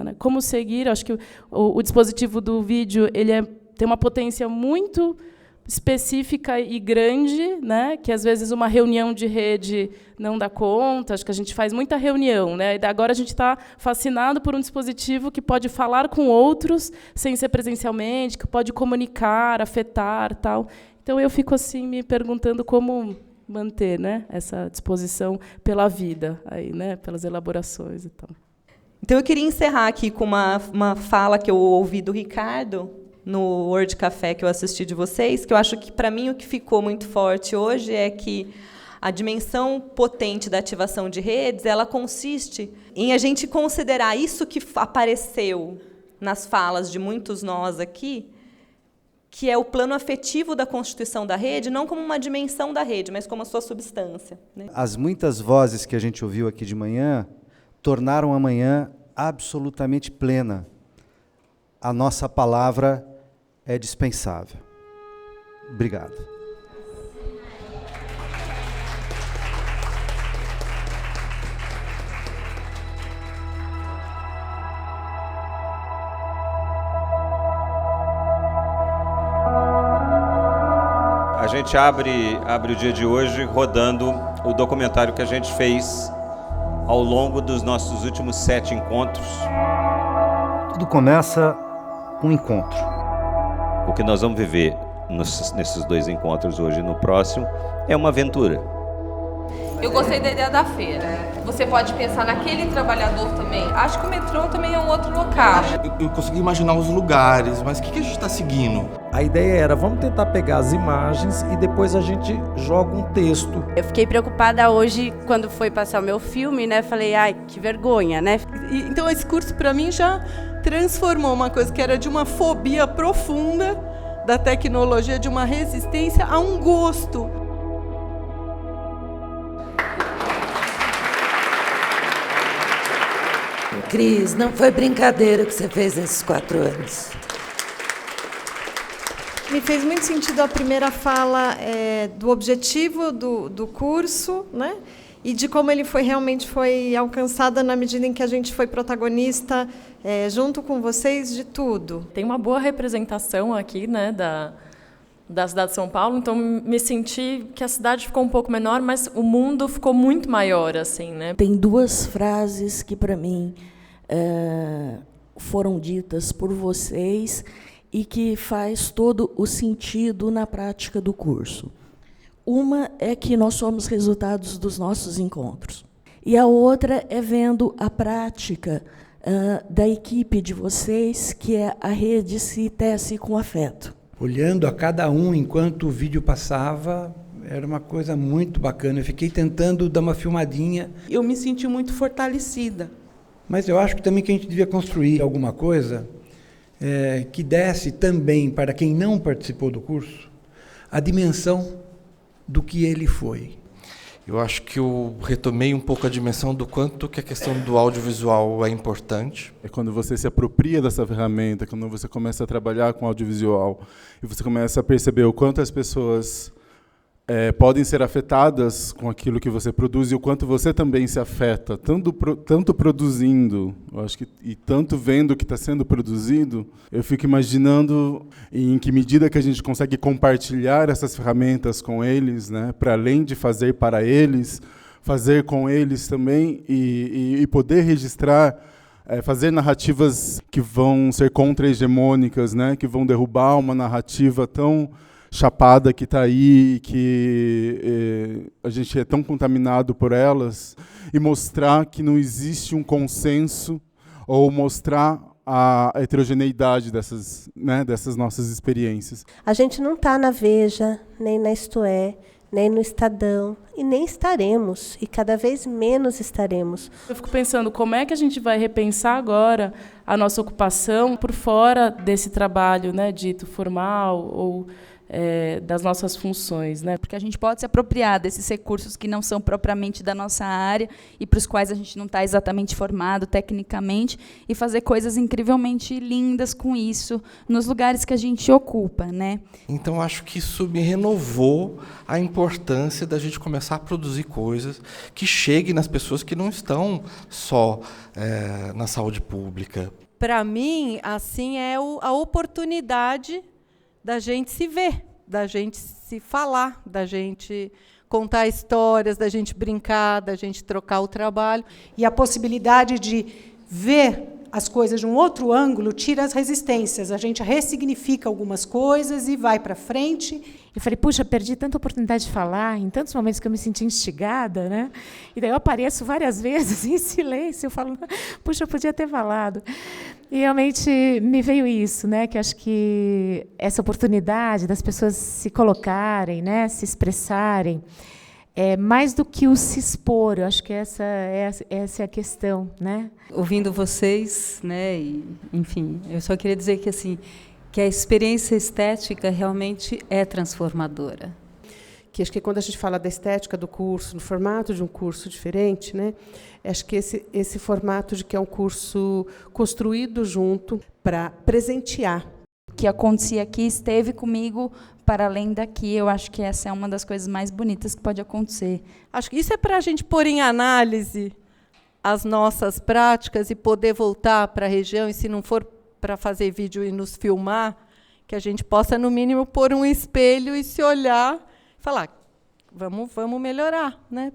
né? Como seguir, acho que o dispositivo do vídeo tem uma potência muito específica e grande, né, que às vezes uma reunião de rede não dá conta, acho que a gente faz muita reunião, né, e agora a gente está fascinado por um dispositivo que pode falar com outros sem ser presencialmente, que pode comunicar, afetar, tal. Então eu fico assim me perguntando como manter, né, essa disposição pela vida, aí, né, pelas elaborações e tal. Então eu queria encerrar aqui com uma fala que eu ouvi do Ricardo no Word Café que eu assisti de vocês, que eu acho que, para mim, o que ficou muito forte hoje é que a dimensão potente da ativação de redes, ela consiste em a gente considerar isso que apareceu nas falas de muitos nós aqui, que é o plano afetivo da constituição da rede, não como uma dimensão da rede, mas como a sua substância, né? As muitas vozes que a gente ouviu aqui de manhã tornaram a manhã absolutamente plena. A nossa palavra é dispensável. Obrigado. A gente abre o dia de hoje rodando o documentário que a gente fez ao longo dos nossos últimos 7 encontros. Tudo começa com um encontro. O que nós vamos viver nesses 2 encontros hoje e no próximo é uma aventura. Eu gostei da ideia da feira. Você pode pensar naquele trabalhador também. Acho que o metrô também é um outro local. Eu consegui imaginar os lugares, mas o que a gente está seguindo? A ideia era, vamos tentar pegar as imagens e depois a gente joga um texto. Eu fiquei preocupada hoje, quando foi passar o meu filme, né? Falei, ai, que vergonha, né? Então esse curso, para mim, já transformou uma coisa que era de uma fobia profunda da tecnologia, de uma resistência a um gosto. Cris, não foi brincadeira o que você fez nesses 4 anos. Me fez muito sentido a primeira fala do objetivo do curso, né? E de como ele realmente foi alcançado na medida em que a gente foi protagonista, junto com vocês, de tudo. Tem uma boa representação aqui, né, da cidade de São Paulo, então me senti que a cidade ficou um pouco menor, mas o mundo ficou muito maior, assim, né? Tem 2 frases que, para mim, foram ditas por vocês e que faz todo o sentido na prática do curso. Uma é que nós somos resultados dos nossos encontros. E a outra é vendo a prática da equipe de vocês, que é a rede Se Tece com Afeto. Olhando a cada um enquanto o vídeo passava, era uma coisa muito bacana. Eu fiquei tentando dar uma filmadinha. Eu me senti muito fortalecida. Mas eu acho que também que a gente devia construir alguma coisa que desse também para quem não participou do curso a dimensão do que ele foi. Eu acho que eu retomei um pouco a dimensão do quanto que a questão do audiovisual é importante. É quando você se apropria dessa ferramenta, quando você começa a trabalhar com audiovisual e você começa a perceber o quanto as pessoas podem ser afetadas com aquilo que você produz e o quanto você também se afeta, tanto produzindo, eu acho que, e tanto vendo o que está sendo produzido. Eu fico imaginando em que medida que a gente consegue compartilhar essas ferramentas com eles, né, para além de fazer para eles, fazer com eles também e poder registrar, fazer narrativas que vão ser contra-hegemônicas, né, que vão derrubar uma narrativa tão chapada que está aí, que a gente é tão contaminado por elas, e mostrar que não existe um consenso, ou mostrar a heterogeneidade dessas nossas experiências. A gente não está na Veja, nem na Isto É, nem no Estadão, e nem estaremos, e cada vez menos estaremos. Eu fico pensando, como é que a gente vai repensar agora a nossa ocupação por fora desse trabalho, né, dito formal, ou das nossas funções, né? Porque a gente pode se apropriar desses recursos que não são propriamente da nossa área e para os quais a gente não está exatamente formado tecnicamente e fazer coisas incrivelmente lindas com isso nos lugares que a gente ocupa, né? Então, acho que isso me renovou a importância da gente começar a produzir coisas que cheguem nas pessoas que não estão só na saúde pública. Para mim, assim, é a oportunidade da gente se ver, da gente se falar, da gente contar histórias, da gente brincar, da gente trocar o trabalho. E a possibilidade de ver as coisas de um outro ângulo tira as resistências. A gente ressignifica algumas coisas e vai para frente. Eu falei, puxa, perdi tanta oportunidade de falar, em tantos momentos que eu me senti instigada, né? E daí eu apareço várias vezes em silêncio, eu falo, puxa, eu podia ter falado. E realmente me veio isso, né? Que acho que essa oportunidade das pessoas se colocarem, né? Se expressarem, mais do que o se expor. Eu acho que essa é a questão, né? Ouvindo vocês, né? E, enfim, eu só queria dizer que assim, que a experiência estética realmente é transformadora. Que acho que quando a gente fala da estética do curso, no formato de um curso diferente, né, acho que esse formato de que é um curso construído junto para presentear. O que acontecia aqui esteve comigo para além daqui. Eu acho que essa é uma das coisas mais bonitas que pode acontecer. Acho que isso é para a gente pôr em análise as nossas práticas e poder voltar para a região, e se não for para fazer vídeo e nos filmar, que a gente possa, no mínimo, pôr um espelho e se olhar e falar, vamos melhorar, né?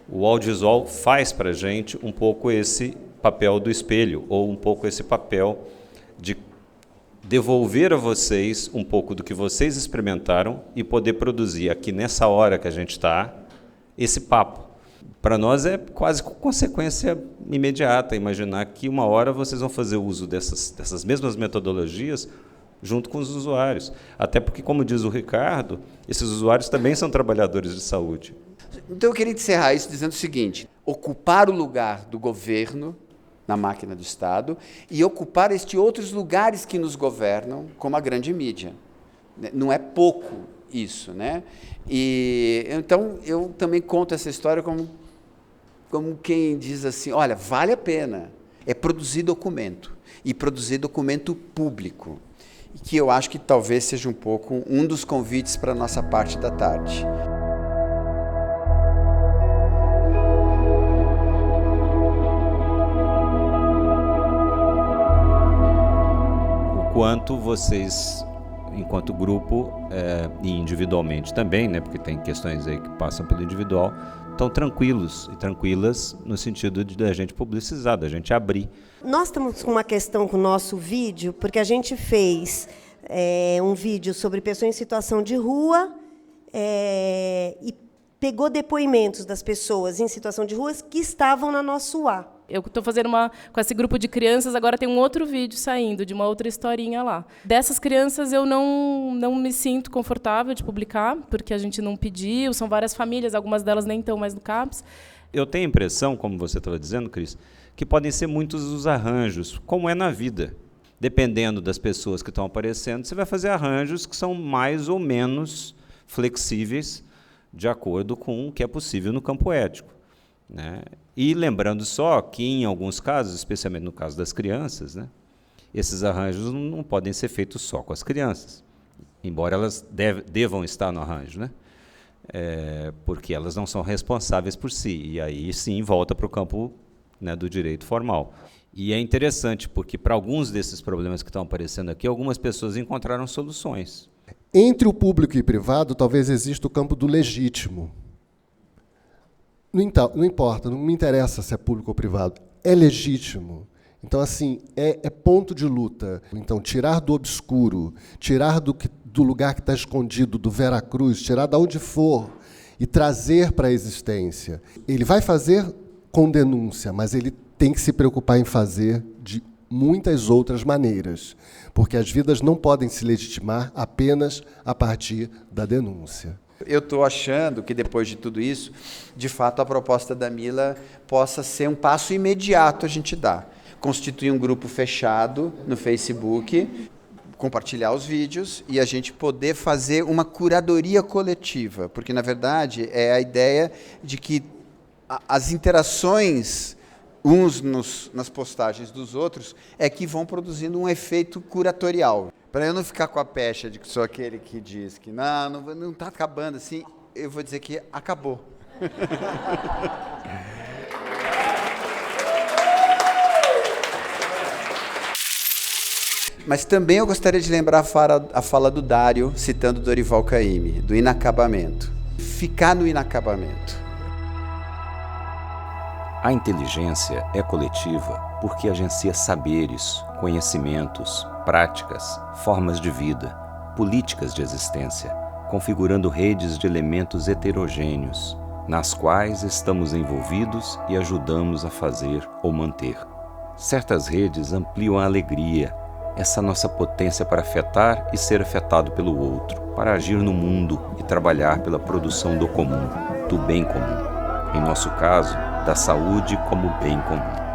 O audiovisual faz para a gente um pouco esse papel do espelho, ou um pouco esse papel de devolver a vocês um pouco do que vocês experimentaram e poder produzir aqui nessa hora que a gente está, esse papo. Para nós é quase consequência imediata imaginar que uma hora vocês vão fazer uso dessas mesmas metodologias junto com os usuários. Até porque, como diz o Ricardo, esses usuários também são trabalhadores de saúde. Então eu queria encerrar isso dizendo o seguinte: ocupar o lugar do governo na máquina do Estado e ocupar outros lugares que nos governam, como a grande mídia. Não é pouco isso, né? E então eu também conto essa história como quem diz assim, olha, vale a pena, é produzir documento, e produzir documento público, que eu acho que talvez seja um pouco um dos convites para a nossa parte da tarde. O quanto vocês, enquanto grupo e individualmente também, né, porque tem questões aí que passam pelo individual, estão tranquilos e tranquilas no sentido de a gente publicizar, da gente abrir. Nós estamos com uma questão com o nosso vídeo, porque a gente fez um vídeo sobre pessoas em situação de rua e pegou depoimentos das pessoas em situação de rua que estavam na nosso UA. Eu estou fazendo com esse grupo de crianças, agora tem um outro vídeo saindo, de uma outra historinha lá. Dessas crianças eu não me sinto confortável de publicar, porque a gente não pediu, são várias famílias, algumas delas nem estão mais no CAPS. Eu tenho a impressão, como você estava dizendo, Cris, que podem ser muitos os arranjos, como é na vida. dependendo das pessoas que estão aparecendo, você vai fazer arranjos que são mais ou menos flexíveis de acordo com o que é possível no campo ético, né? E lembrando só que, em alguns casos, especialmente no caso das crianças, né, esses arranjos não podem ser feitos só com as crianças, embora elas devam estar no arranjo, né? Porque elas não são responsáveis por si, e aí sim volta para o campo, né, do direito formal. E é interessante, porque para alguns desses problemas que estão aparecendo aqui, algumas pessoas encontraram soluções. Entre o público e o privado, talvez exista o campo do legítimo. Não importa, não me interessa se é público ou privado, é legítimo. Então, assim, é ponto de luta. Então, tirar do obscuro, tirar do lugar que está escondido, do Veracruz, tirar de onde for e trazer para a existência. Ele vai fazer com denúncia, mas ele tem que se preocupar em fazer de muitas outras maneiras, porque as vidas não podem se legitimar apenas a partir da denúncia. Eu estou achando que, depois de tudo isso, de fato, a proposta da Mila possa ser um passo imediato a gente dar. Constituir um grupo fechado no Facebook, compartilhar os vídeos e a gente poder fazer uma curadoria coletiva, porque, na verdade, é a ideia de que as interações uns nas postagens dos outros é que vão produzindo um efeito curatorial. Para eu não ficar com a pecha de que sou aquele que diz que não está acabando assim, eu vou dizer que acabou. Mas também eu gostaria de lembrar a fala do Dário, citando Dorival Caymmi, do inacabamento. Ficar no inacabamento. A inteligência é coletiva porque agencia saberes, conhecimentos, práticas, formas de vida, políticas de existência, configurando redes de elementos heterogêneos, nas quais estamos envolvidos e ajudamos a fazer ou manter. Certas redes ampliam a alegria, essa nossa potência para afetar e ser afetado pelo outro, para agir no mundo e trabalhar pela produção do comum, do bem comum. Em nosso caso, da saúde como bem comum.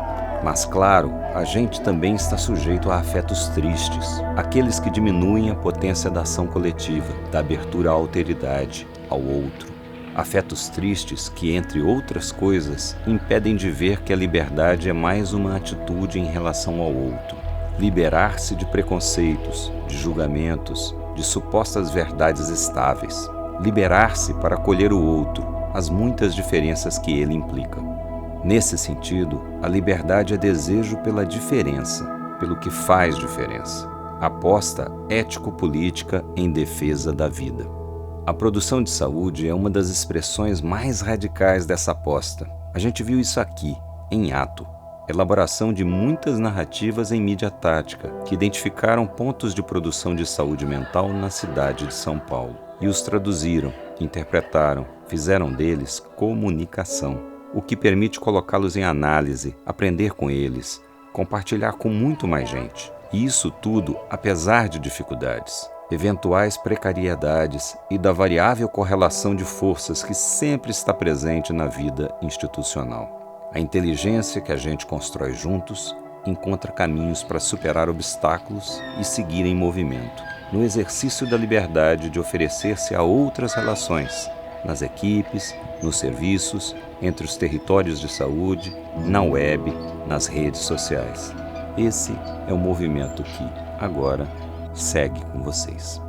Mas, claro, a gente também está sujeito a afetos tristes, aqueles que diminuem a potência da ação coletiva, da abertura à alteridade, ao outro. Afetos tristes que, entre outras coisas, impedem de ver que a liberdade é mais uma atitude em relação ao outro. Liberar-se de preconceitos, de julgamentos, de supostas verdades estáveis. Liberar-se para acolher o outro, as muitas diferenças que ele implica. Nesse sentido, a liberdade é desejo pela diferença, pelo que faz diferença. Aposta ético-política em defesa da vida. A produção de saúde é uma das expressões mais radicais dessa aposta. A gente viu isso aqui, em ato. Elaboração de muitas narrativas em mídia tática, que identificaram pontos de produção de saúde mental na cidade de São Paulo. E os traduziram, interpretaram, fizeram deles comunicação, o que permite colocá-los em análise, aprender com eles, compartilhar com muito mais gente. E isso tudo apesar de dificuldades, eventuais precariedades e da variável correlação de forças que sempre está presente na vida institucional. A inteligência que a gente constrói juntos encontra caminhos para superar obstáculos e seguir em movimento, no exercício da liberdade de oferecer-se a outras relações, nas equipes, nos serviços, entre os territórios de saúde, na web, nas redes sociais. Esse é o movimento que, agora, segue com vocês.